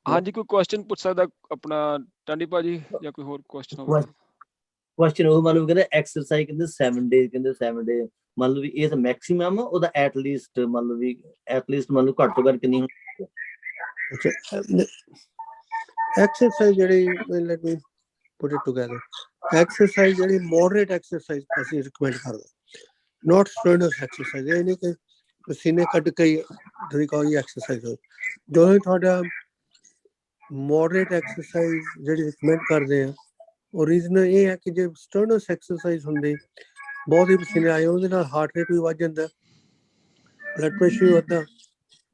ਹਾਂਜੀ, ਕੋਈ question ਪੁੱਛ ਸਕਦਾ ਆਪਣਾ ਟਾਂਡੀ ਭਾਜੀ, ਜਾਂ ਕੋਈ ਹੋਰ ਕੁਐਸਚਨ ਹੋਵੇ? ਕੁਐਸਚਨ ਉਹ ਮੰਨ ਲਓ ਕਹਿੰਦੇ ਐਕਸਰਸਾਈਜ਼ ਕਹਿੰਦੇ 7 ਡੇਜ਼, ਕਹਿੰਦੇ 7 ਡੇ ਮੰਨ ਲਓ ਵੀ ਇਹ ਤਾਂ ਮੈਕਸਿਮਮ ਉਹਦਾ ਐਟਲੀਸਟ ਮੰਨ ਲਓ ਵੀ ਐਟਲੀਸਟ ਮੰਨ ਲਓ ਘੱਟ ਤੋਂ ਘੱਟ ਕਿੰਨੀ ਹੁੰਦੀ ਹੈ? ਐਕਸਰਸਾਈਜ਼ ਜਿਹੜੀ, let me put it together. Exercise ਜਿਹੜੀ ਮੋਡਰੇਟ ਐਕਸਰਸਾਈਜ਼ ਅਸੀਂ ਰਿਕਮੈਂਡ ਕਰਦੇ, ਨਾਟ ਸਟ੍ਰੇਨਸ ਐਕਸਰਸਾਈਜ਼। ਇਹ ਨਹੀਂ ਕਿ ਪਸੀਨੇ ਕੱਢ ਕੇ ਤੁਸੀਂ ਕਹੋ ਜੀ ਐਕਸਰਸਾਈਜ਼ ਹੋ। ਜੋ ਤੁਹਾਡਾ ਮੋਡਰੇਟ ਐਕਸਰਸਾਈਜ਼ ਜਿਹੜੀ ਰਿਕਮੈਂਡ ਕਰਦੇ ਆ, ਉਹ ਰੀਜ਼ਨ ਇਹ ਹੈ ਕਿ ਜੇ ਸਟਰਨਸ ਐਕਸਰਸਾਈਜ਼ ਹੁੰਦੀ, ਬਹੁਤ ਹੀ ਪਸੀਨੇ ਆਏ, ਉਹਦੇ ਨਾਲ ਹਾਰਟ ਰੇਟ ਵੀ ਵੱਧ ਜਾਂਦਾ, ਬਲੱਡ ਪ੍ਰੈਸ਼ਰ ਵੀ ਵੱਧਦਾ।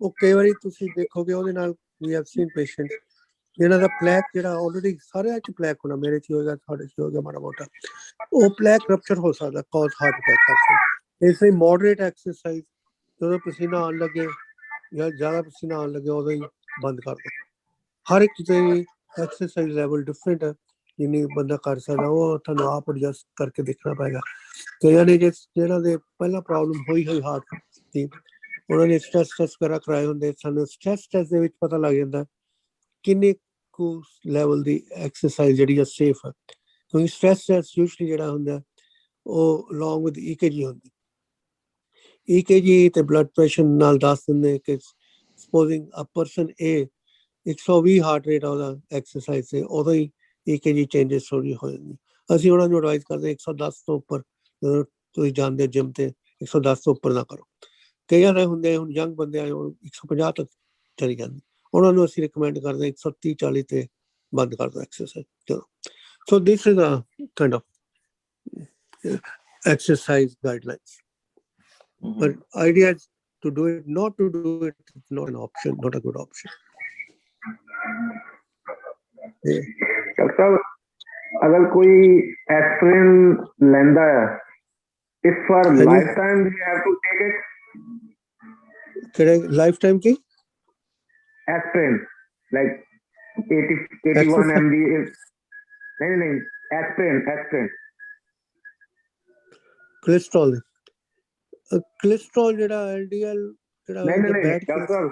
ਉਹ ਕਈ ਵਾਰੀ ਤੁਸੀਂ ਦੇਖੋਗੇ ਉਹਦੇ ਨਾਲ ਵੀ ਹੈਵ ਸੀਨ ਪੇਸ਼ੈਂਟ ਜਿਹਨਾਂ ਦਾ ਪਲੈਕ ਜਿਹੜਾ ਆਲਰੇਡੀ ਸਾਰਿਆਂ 'ਚ ਪਲੈਕ ਹੋਣਾ, ਮੇਰੇ 'ਚ ਹੋਏਗਾ, ਤੁਹਾਡੇ 'ਚ ਹੋਏਗਾ ਮਾੜਾ ਮੋਟਾ, ਉਹ plaque rupture ਹੋ ਸਕਦਾ, cause heart attack ਕਰ ਸਕਦਾ। ਇਸ ਲਈ moderate exercise ਜਦੋਂ ਪਸੀਨਾ ਆਉਣ ਲੱਗੇ ਜਾਂ ਜ਼ਿਆਦਾ ਪਸੀਨਾ ਆਉਣ ਲੱਗੇ ਉਦੋਂ ਹੀ ਬੰਦ ਕਰ ਦਿਓ। ਹਰ ਇੱਕ ਦੀ ਐਕਸਰਸਾਈਜ਼ ਲੈਵਲ ਡਿਫਰੈਂਟ ਹੈ, ਜਿੰਨੀ ਬੰਦਾ ਕਰ ਸਕਦਾ ਉਹ ਤੁਹਾਨੂੰ ਆਪ ਐਡਜਸਟ ਕਰਕੇ ਦੇਖਣਾ ਪਏਗਾ। ਕਈਆਂ ਨੇ ਜਿਹਨਾਂ ਦੇ ਪਹਿਲਾਂ ਪ੍ਰੋਬਲਮ ਹੋਈ ਹਾਰਟ ਦੀ, ਉਹਨਾਂ ਨੇ ਸਟ੍ਰੈਸ ਟੈਸਟ ਕਰਾਏ ਹੁੰਦੇ। ਸਾਨੂੰ ਸਟ੍ਰੈਸ ਟੈਸਟ ਦੇ ਵਿੱਚ ਪਤਾ ਲੱਗ ਜਾਂਦਾ ਕਿੰਨੇ ਕੁ ਲੈਵਲ ਦੀ ਐਕਸਰਸਾਈਜ਼ ਜਿਹੜੀ ਆ ਸੇਫ ਹੈ, ਕਿਉਂਕਿ ਸਟ੍ਰੈਸ ਟੈਸਟ ਯੂਜਲੀ ਜਿਹੜਾ ਹੁੰਦਾ ਉਹ ਅਲੋਂਗ ਵਿਦ EKG ਹੁੰਦੀ। EKG ਤੇ ਬਲੱਡ ਪ੍ਰੈਸ਼ਰ ਨਾਲ ਦੱਸ ਦਿੰਦੇ ਕਿ supposing a person A 120 heart rate ਆ ਉਹਦਾ ਐਕਸਰਸਾਈਜ਼ ਤੇ ਉਦੋਂ ਹੀ EKG ਚੇਂਜਸ ਥੋੜੀ ਹੋ ਜਾਂਦੀ। ਅਸੀਂ ਉਹਨਾਂ ਨੂੰ ਐਡਵਾਈਜ਼ ਕਰਦੇ 110 ਤੋਂ ਉੱਪਰ, ਜਦੋਂ ਤੁਸੀਂ ਜਾਂਦੇ ਜਿਮ ਤੇ 110 ਤੋਂ ਉੱਪਰ ਨਾ ਕਰੋ। ਕਈਆਂ ਦੇ ਹੁੰਦੇ ਹੁਣ ਯੰਗ ਬੰਦੇ ਆਏ ਉਹ 150 ਤੱਕ ਚਲੀ ਜਾਂਦੀ, ਉਹਨਾਂ ਨੂੰ ਅਸੀਂ ਰਿਕਮੈਂਡ ਕਰਦੇ 130-40 ਤੇ ਬੰਦ ਕਰ ਦਿਓ ਐਕਸਰਸਾਈਜ਼। ਚਲੋ, so this is a kind of exercise guidelines. But idea is to do it, not to do it is not an option, not a good option. Doctor साहब, अगर कोई एस्पिरिन लेंदा है, if for lifetime we have to take it? किहड़े lifetime की? Aspirin, like 81 mg is नहीं aspirin cholesterol cholesterol ਜਿਹੜਾ LDL ਜਿਹੜਾ नहीं डॉक्टर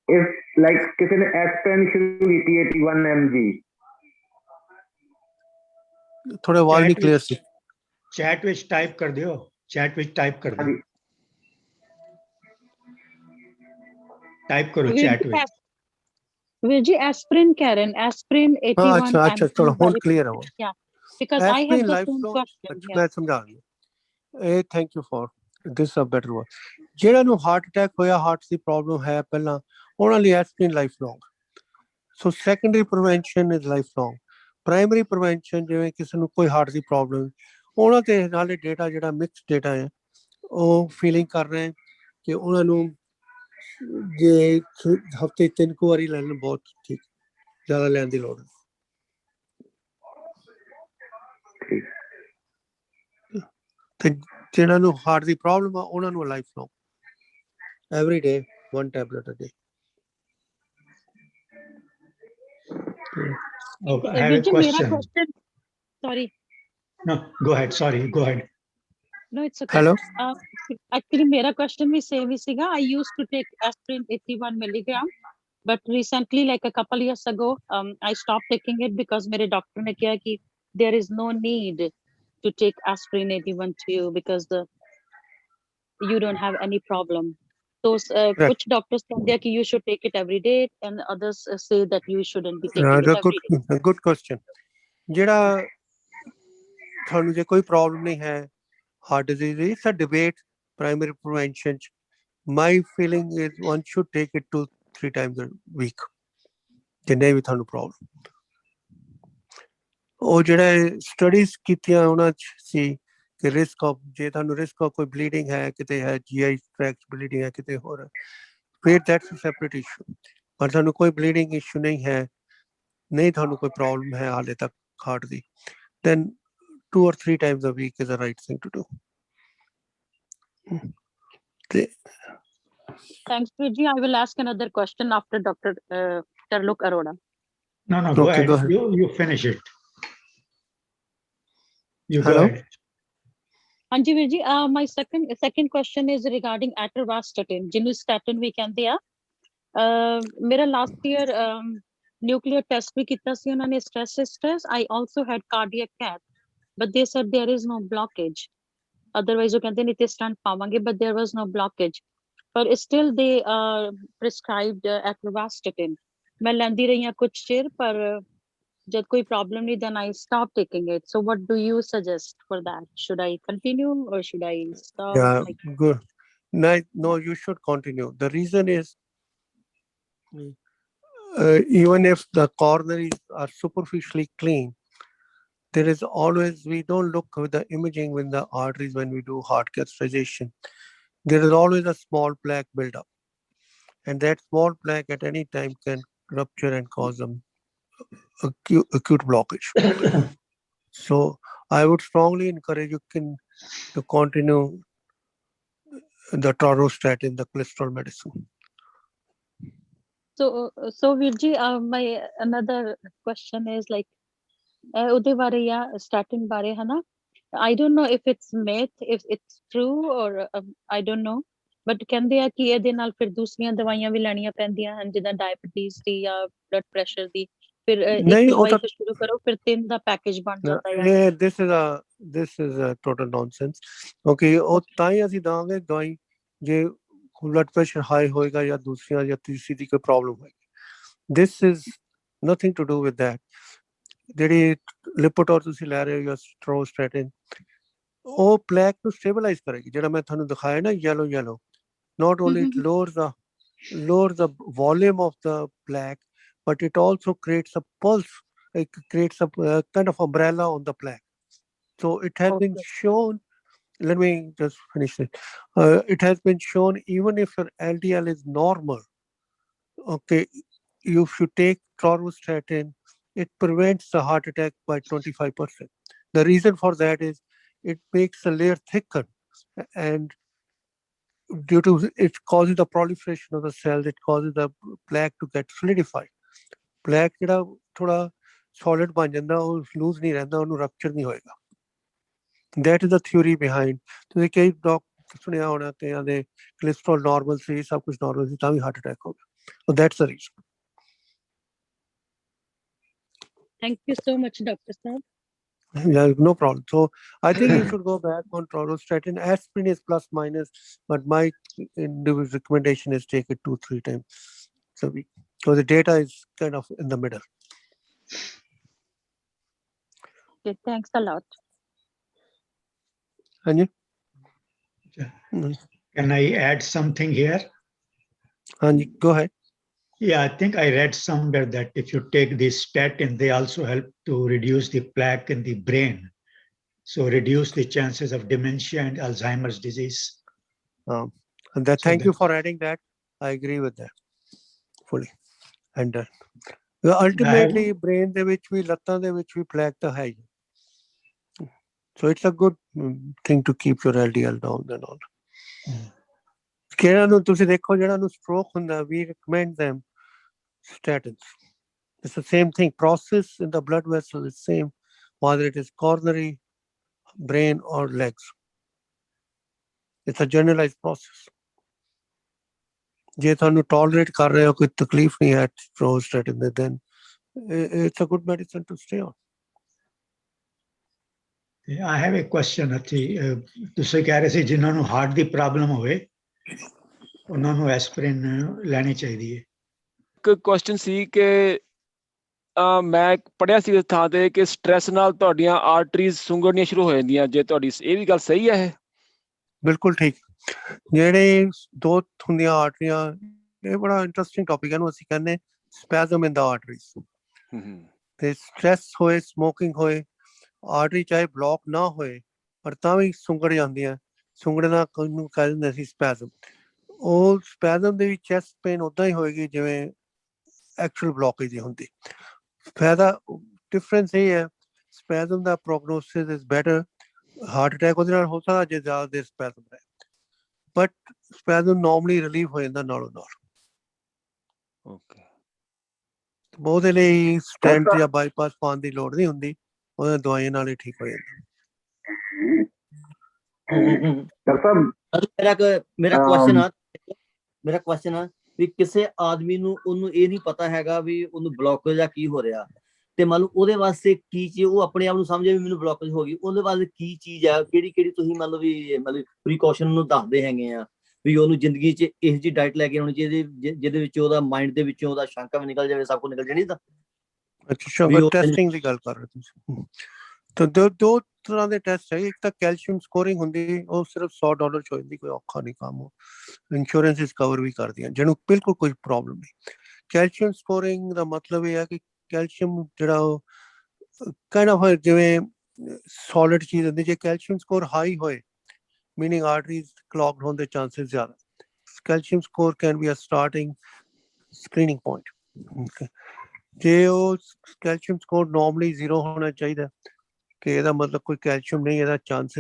if like किसी ने aspirin शुरू की 81 mg, थोड़े आवाज नहीं क्लियर सी। चैट विच टाइप कर दियो, चैट विच टाइप कर दियो, टाइप करो चैट विच। Will you aspirin, Karen? Aspirin 81 अच्छा चलो ਹੁਣ क्लियर है वो। Yeah, because I have the same question. मैं समझा ਇਹ thank you for this a better word. ਜਿਹੜਾ ਨੂੰ ਹਾਰਟ ਅਟੈਕ ਹੋਇਆ, ਹਾਰਟ ਦੀ ਪ੍ਰੋਬਲਮ ਹੈ ਪਹਿਲਾਂ, ਉਹਨਾਂ ਲਈ aspirin lifelong. So secondary prevention is lifelong. Primary prevention ਜਿਵੇਂ ਕਿਸੇ ਨੂੰ ਕੋਈ ਹਾਰਟ ਦੀ ਪ੍ਰੋਬਲਮ, ਉਹਨਾਂ ਤੇ ਨਾਲੇ ਡੇਟਾ ਜਿਹੜਾ ਮਿਕਸ ਡੇਟਾ ਹੈ, ਉਹ ਫੀਲਿੰਗ ਕਰ ਰਹੇ ਕਿ ਉਹਨਾਂ ਨੂੰ ਜੇ ਹਫ਼ਤੇ 3 ਵਾਰੀ ਲੈਣ ਬਹੁਤ ਠੀਕ, ਜ਼ਿਆਦਾ ਲੈਣ ਦੀ ਲੋੜ ਨਹੀਂ। ਤੇ ਜਿਹਨਾਂ ਨੂੰ ਹਾਰਟ ਦੀ ਪ੍ਰੋਬਲਮ ਆ ਉਹਨਾਂ ਨੂੰ life long, every day 1 tablet a day. Okay, I have a question. Sorry. No, go ahead. Sorry, go ahead. No, it's okay. Hello? Actually, मेरा question भी same ही सीगा. I used to take aspirin 81 milligram, but recently, like a couple years ago, I stopped taking it because मेरे doctor ने किया कि there is no need to take aspirin 81 to you because you don't have any problem. So कुछ doctors कहते हैं कि you should take it every day, and others say that you shouldn't be taking it every day. Good question. ਜਿਹੜਾ ਤੁਹਾਨੂੰ ਜੇ ਕੋਈ problem ਨਹੀਂ ਹੈ heart disease, it's a debate primary prevention ਚ। My feeling is one should take it 2-3 times a week ਜਿੰਨੇ ਵੀ ਤੁਹਾਨੂੰ problem. ਉਹ ਜਿਹੜੇ ਸਟੱਡੀਜ਼ ਕੀਤੀਆਂ ਉਹਨਾਂ ਚ ਸੀ ਕਿ ਰਿਸਕ ਆਫ, ਜੇ ਤੁਹਾਨੂੰ ਰਿਸਕ ਆਫ ਕੋਈ ਬਲੀਡਿੰਗ ਹੈ, ਕਿਤੇ ਹੈ GI ਟ੍ਰੈਕਟ ਬਲੀਡਿੰਗ ਹੈ, ਕਿਤੇ ਹੋਰ, ਫਿਰ ਦੈਟਸ ਅ ਸੈਪਰੇਟ ਇਸ਼ੂ। ਪਰ ਤੁਹਾਨੂੰ ਕੋਈ ਬਲੀਡਿੰਗ ਇਸ਼ੂ ਨਹੀਂ ਹੈ, ਨਹੀਂ ਤੁਹਾਨੂੰ ਕੋਈ ਪ੍ਰੋਬਲਮ ਹੈ ਹਾਲੇ ਤੱਕ heart the, then 2 or 3 times a week is the right thing to do. Thanks, Viji. I will ask another question after Dr. Tarlok Arora. No, go Okay, ahead. go ahead. You finish it. You Hello? go ahead. Anji Viji, my second question is regarding atorvastatin. ਜਿਹਨੂੰ statin ਵੀ ਕਹਿੰਦੇ ਆ। ਮੇਰਾ last year nuclear test ਵੀ ਕੀਤਾ ਸੀ ਉਹਨਾਂ ਨੇ, stress. I also had cardiac cath, but they said there is no blockage. Otherwise ਉਹ ਕਹਿੰਦੇ ਨਹੀਂ ਤੇ stent ਪਾਵਾਂਗੇ, but there was no blockage. But still they prescribed atorvastatin. ਮੈਂ ਲੈਂਦੀ ਰਹੀ ਹਾਂ ਕੁਝ ਚਿਰ, ਪਰ जब कोई problem नहीं, then I stopped taking it. So what do you suggest for that? Should I continue or should I stop? Yeah, good. No, you should continue. The reason is even if the coronaries are superficially clean, there is always, we don't look with the imaging with the arteries when we do heart catheterization. There is always a small plaque buildup, and that small plaque at any time can rupture and cause them acute blockage. So I would strongly encourage you to continue the Taurostatin, the cholesterol medicine. So Virji, my another question is like, ਉਹਦੇ ਬਾਰੇ ਜਾਂ statin ਬਾਰੇ ਹਨਾ, I don't know if it's myth, if it's true or I don't know, but ਕਹਿੰਦੇ ਆ ਕਿ ਇਹਦੇ ਨਾਲ ਫਿਰ ਦੂਸਰੀਆਂ ਦਵਾਈਆਂ ਵੀ ਲੈਣੀਆਂ ਪੈਂਦੀਆਂ ਹਨ, ਜਿੱਦਾਂ ਡਾਇਬੀਟੀਜ਼ ਦੀ ਜਾਂ ਬਲੱਡ ਪ੍ਰੈਸ਼ਰ ਦੀ, ਫਿਰ ਇੱਕ ਨਹੀਂ, ਉਹ ਦਵਾਈ ਤਾਂ ਤੋਂ ਸ਼ੁਰੂ ਕਰੋ ਫਿਰ 3 ਦਾ ਪੈਕੇਜ ਬਣ ਜਾਂਦਾ ਹੈ। this is a total nonsense. Okay, ਉਹ ਤਾਂ ਹੀ ਅਸੀਂ ਦਾਂਗੇ ਦਵਾਈ ਜੇ ਬਲੱਡ ਪ੍ਰੈਸ਼ਰ ਹਾਈ ਹੋਏਗਾ ਜਾਂ ਦੂਸਰੀਆਂ ਜਾਂ ਤੀਸਰੀ ਦੀ ਕੋਈ ਪ੍ਰੋਬਲਮ ਹੋਏਗੀ। This is nothing to do with that. ਜਿਹੜੀ ਲਿਪੋਟੋਰ ਤੁਸੀਂ ਲੈ ਰਹੇ ਹੋ ਜਾਂ ਸਟ੍ਰੋਸਟੈਟਿਨ, ਉਹ ਪਲੈਕ ਨੂੰ ਸਟੇਬਲਾਈਜ਼ ਕਰੇਗੀ। ਜਿਹੜਾ ਮੈਂ ਤੁਹਾਨੂੰ ਦਿਖਾਇਆ ਨਾ yellow, not only it lowers the volume of the plaque, but it also creates a pulse. It creates a kind of umbrella on the plaque. So it has been shown. Let me just finish it. It has been shown even if your LDL is normal, okay, you should take Taurostatin. It prevents the heart attack by 25%. The reason for that is it makes the layer thicker, and due to it causes the proliferation of the cells, it causes the plaque to get solidified. Plaque ਜਿਹੜਾ ਥੋੜਾ solid ਬਣ ਜਾਂਦਾ, ਉਹ loose ਨਹੀਂ ਰਹਿੰਦਾ, ਉਹਨੂੰ rupture ਨਹੀਂ ਹੋਏਗਾ। That is the theory behind. ਤੁਸੀਂ ਕਈ ਡਾਕਟਰ ਸੁਣਿਆ ਹੋਣਾ ਕਈਆਂ ਦੇ ਕੋਲੇਸਟ੍ਰੋਲ ਨਾਰਮਲ ਸੀ, ਸਭ ਕੁਝ ਨਾਰਮਲ ਸੀ, ਤਾਂ ਵੀ ਹਾਰਟ ਅਟੈਕ ਹੋ ਗਿਆ। So that's the reason. Thank you so much, Dr. Saab. Yeah, no problem. So I think you should go back on Taurostatin. Aspirin is plus minus, but my individual recommendation is take it 2-3 times a week. So the data is kind of in the middle. Okay, thanks a lot. And you? Can I add something here? And you, go ahead. Yeah, I think I read somewhere that if you take this statin, they also help to reduce the plaque in the brain. So reduce the chances of dementia and Alzheimer's disease. And that, thank you for adding that. I agree with that fully. And ultimately, brain ਦੇ ਵਿੱਚ ਵੀ ਲੱਤਾਂ ਦੇ ਵਿੱਚ ਵੀ plaque ਤਾਂ ਹੈ ਹੀ। So it's a good thing to keep your LDL down and all. ਕਿਹਨਾਂ ਨੂੰ ਤੁਸੀਂ ਦੇਖੋ ਜਿਹੜਾ ਨੂੰ stroke ਹੁੰਦਾ, we recommend them statins. It's the same thing. Process in the blood vessel is same, whether it is coronary, brain or legs. It's a generalized process. ਜੇ ਤੁਹਾਨੂੰ tolerate ਕਰ ਰਹੇ ਹੋ, ਕੋਈ ਤਕਲੀਫ ਨਹੀਂ ਹੈ Taurostatin ਦੇ, then it's a good medicine to stay on. I have a question. ਤੁਸੀਂ ਕਹਿ ਰਹੇ ਸੀ ਜਿਨ੍ਹਾਂ ਨੂੰ ਹਾਰਟ ਦੀ ਪ੍ਰੋਬਲਮ ਹੋਵੇ ਉਹਨਾਂ ਨੂੰ ਐਸਪਿਰਿਨ ਲੈਣੀ ਚਾਹੀਦੀ ਹੈ। ਇੱਕ ਕੁਐਸਚਨ ਸੀ ਕਿ ਮੈਂ ਪੜਿਆ ਸੀ ਇਸ ਥਾਂ ਤੇ ਕਿ ਸਟ੍ਰੈਸ ਨਾਲ ਤੁਹਾਡੀਆਂ ਆਰਟਰੀਜ਼ ਸੁੰਗੜਨੀਆਂ ਸ਼ੁਰੂ ਹੋ ਜਾਂਦੀਆਂ, ਜੇ ਤੁਹਾਡੀ ਇਹ ਵੀ ਗੱਲ ਸਹੀ ਹੈ? ਇਹ ਬਿਲਕੁਲ ਠੀਕ। ਜਿਹੜੇ ਦੋ ਹੁੰਦੀਆਂ ਆਰਟਰੀਆਂ, ਇਹ ਬੜਾ ਇੰਟਰਸਟਿੰਗ ਟੌਪਿਕ ਹੈ, ਇਹਨੂੰ ਅਸੀਂ ਕਹਿੰਦੇ ਸਪੈਜ਼ਮ ਇਨ ਦਾ ਆਰਟਰੀਜ਼। ਤੇ ਸਟ੍ਰੈਸ ਹੋਏ, ਸਮੋਕਿੰਗ ਹੋਏ, ਆਰਟਰੀ ਚਾਹੇ ਬਲੌਕ ਨਾ ਹੋਏ ਪਰ ਤਾਂ ਵੀ ਸੁੰਗੜ ਜਾਂਦੀਆਂ। ਸੁੰਗੜਨਾ ਨੂੰ ਕਹਿ ਦਿੰਦੇ ਅਸੀਂ ਸਪੈਜ਼ਮ। ਉਹ ਸਪੈਜ਼ਮ ਦੇ ਵਿੱਚ ਚੈਸਟ ਪੇਨ ਉੱਦਾਂ ਹੀ ਹੋਏਗੀ ਜਿਵੇਂ ਐਕਚੁਅਲ ਬਲੌਕੇਜ ਦੀ ਹੁੰਦੀ। ਫਾਇਦਾ ਡਿਫਰੈਂਸ ਇਹ ਹੈ, ਸਪੈਜ਼ਮ ਦਾ ਪ੍ਰੋਗਨੋਸਿਸ ਇਜ਼ ਬੈਟਰ। ਹਾਰਟ ਅਟੈਕ ਉਹਦੇ ਨਾਲ ਹੋ ਸਕਦਾ ਜੇ ਜ਼ਿਆਦਾ ਦੇਰ ਸਪੈਜ਼ਮ ਹੈ, ਬਟ ਸਪੈਜ਼ਮ ਨਾਰਮਲੀ ਰਿਲੀਵ ਹੋ ਜਾਂਦਾ ਨਾਲੋਂ ਨਾਲ। ਓਕੇ, ਉਹਦੇ ਲਈ ਸਟੈਂਟ ਜਾਂ ਬਾਈਪਾਸ ਪਾਉਣ ਦੀ ਲੋੜ ਨਹੀਂ ਹੁੰਦੀ, ਉਹਦੇ ਦਵਾਈਆਂ ਨਾਲ ਹੀ ਠੀਕ ਹੋ ਜਾਂਦਾ। ਮੇਰਾ ਕੁਐਸਚਨ ਆ ਵੀ ਕਿਸੇ ਆਦਮੀ ਨੂੰ ਉਹਨੂੰ ਇਹ ਨਹੀਂ ਪਤਾ ਹੈਗਾ ਵੀ ਉਹਨੂੰ ਬਲੌਕੇਜ ਜਾਂ ਕੀ ਹੋ ਰਿਹਾ, ਤੇ ਮੰਨ ਲਓ ਉਹਦੇ ਵਾਸਤੇ ਕੀ ਚੀਜ਼, ਉਹ ਆਪਣੇ ਆਪ ਨੂੰ ਸਮਝੇ ਵੀ ਮੈਨੂੰ ਬਲੌਕੇਜ ਹੋ ਗਈ, ਉਹਦੇ ਵਾਸਤੇ ਕੀ ਚੀਜ਼ ਆ, ਕਿਹੜੀ ਤੁਸੀਂ ਮੰਨ ਲਓ ਵੀ ਪ੍ਰੀਕਾਸ਼ਨ ਨੂੰ ਦੱਸਦੇ ਹੈਗੇ ਆ ਵੀ ਉਹਨੂੰ ਜ਼ਿੰਦਗੀ 'ਚ ਇਹੋ ਜਿਹੀ ਡਾਈਟ ਲੈ ਕੇ ਆਉਣੀ ਚਾਹੀਦੀ ਜਿਹਦੇ ਵਿੱਚ ਉਹਦਾ ਮਾਈਂਡ ਦੇ ਵਿੱਚੋਂ ਉਹਦਾ ਸ਼ੰਕਾ ਵੀ ਨਿਕਲ ਜਾਵੇ, ਸਭ ਕੁਝ ਨਿਕਲ ਜਾਣੀ। ਤਾਂ ਅੱਛਾ, ਸ਼ੂਗਰ ਟੈਸਟਿੰਗ ਦੀ ਗੱਲ ਕਰ ਰਹੇ ਤੁਸੀਂ? ਤਾਂ ਦੋ ਤਰ੍ਹਾਂ ਦੇ ਟੈਸਟ ਹੈ। ਇੱਕ ਤਾਂ ਕੈਲਸ਼ੀਅਮ ਸਕੋਰਿੰਗ ਹੁੰਦੀ, ਉਹ ਸਿਰਫ $100 ਚ ਹੋ ਜਾਂਦੀ, ਕੋਈ ਔਖਾ ਨਹੀਂ ਕੰਮ। ਉਹ ਇੰਸ਼ੋਰੈਂਸਿਸ ਕਵਰ ਵੀ ਕਰਦੀਆਂ ਜਿਹਨੂੰ ਬਿਲਕੁਲ ਕੋਈ ਪ੍ਰੋਬਲਮ ਨਹੀਂ। ਕੈਲਸ਼ੀਅਮ ਸਕੋਰਿੰਗ ਦਾ ਮਤਲਬ ਇਹ ਹੈ ਕਿ ਕੈਲਸ਼ੀਅਮ ਜਿਹੜਾ ਉਹ ਕਾਈਂਡ ਆਫ ਜਿਵੇਂ ਸੋਲਿਡ ਚੀਜ਼ ਹੁੰਦੀ, ਜੇ ਕੈਲਸ਼ੀਅਮ ਸਕੋਰ ਹਾਈ ਹੋਏ meaning arteries clogged ਹੋਣ ਦੇ ਚਾਂਸਸ ਜ਼ਿਆਦਾ। Calcium score can be a starting screening point. Okay. ਜੇ ਉਹ ਕੈਲਸ਼ੀਅਮ ਸਕੋਰ ਨਾਰਮਲੀ 0 ਹੋਣਾ ਚਾਹੀਦਾ ਕਿ ਇਹਦਾ ਮਤਲਬ ਕੋਈ ਕੈਲਸ਼ੀਅਮ ਨਹੀਂ, ਇਹਦਾ ਚਾਂਸਸ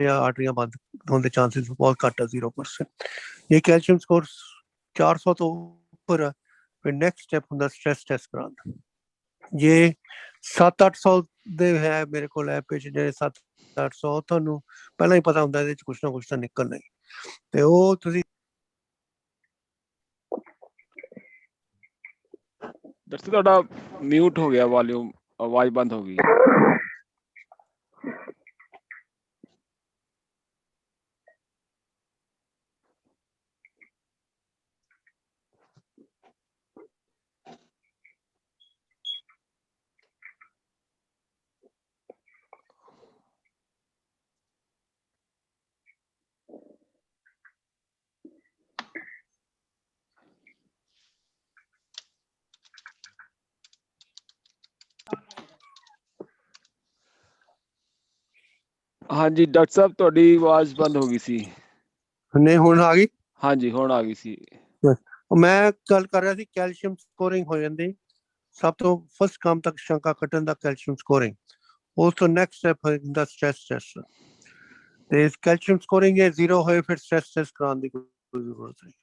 ਜਾਂ ਆਰਟਰੀਆਂ ਬੰਦ ਹੋਣ ਦੇ ਚਾਂਸਸ ਬਹੁਤ ਘੱਟ ਆ 0%। ਜੇ ਕੈਲਸ਼ੀਅਮ ਸਕੋਰ 400 ਤੋਂ ਉੱਪਰ ਆ ਫਿਰ ਨੈਕਸਟ ਸਟੈਪ ਹੁੰਦਾ ਸਟ੍ਰੈਸ ਟੈਸਟ ਕਰਾਉਣਾ। ਜੇ 700-800 ਦੇ ਹੈ ਮੇਰੇ ਕੋਲ ਹੈ ਪੇਸ਼ੈਂਟ ਜਿਹੜੇ 700-800, ਤੁਹਾਨੂੰ ਪਹਿਲਾਂ ਹੀ ਪਤਾ ਹੁੰਦਾ ਇਹਦੇ 'ਚ ਕੁਛ ਨਾ ਕੁਛ ਤਾਂ ਨਿਕਲਣਾ ਹੀ, ਤੇ ਉਹ ਤੁਸੀਂ ਡਾਕਟਰ ਤੁਹਾਡਾ ਮਿਊਟ ਹੋ ਗਿਆ ਵਾਲੀਅਮ, ਆਵਾਜ਼ ਬੰਦ ਹੋ ਗਈ। ਹਾਂਜੀ ਡਾਕਟਰ ਸਾਹਿਬ ਤੁਹਾਡੀ ਆਵਾਜ਼ ਬੰਦ ਹੋ ਗਈ ਸੀ। ਨਹੀਂ ਹੁਣ ਆ ਗਈ। ਹਾਂਜੀ ਹੁਣ ਆ ਗਈ ਸੀ। ਮੈਂ ਗੱਲ ਕਰ ਰਿਹਾ ਸੀ ਕੈਲਸ਼ੀਅਮ ਸਕੋਰਿੰਗ ਹੋ ਜਾਂਦੀ, ਸਭ ਤੋਂ ਫਸਟ ਕੰਮ ਤੱਕ ਸ਼ੰਕਾ ਕੱਟਣ ਦਾ ਕੈਲਸ਼ੀਅਮ ਸਕੋਰਿੰਗ, ਉਸ ਤੋਂ ਨੈਕਸਟ ਸਟੈਪ ਹੁੰਦਾ ਸਟ੍ਰੈਸ ਟੈਸਟ। ਤੇ ਕੈਲਸ਼ੀਅਮ ਸਕੋਰਿੰਗ ਜੇ 0 ਹੋਏ ਫਿਰ ਸਟ੍ਰੈਸ ਟੈਸਟ ਕਰਾਉਣ ਦੀ ਕੋਈ ਜ਼ਰੂਰਤ ਨਹੀਂ।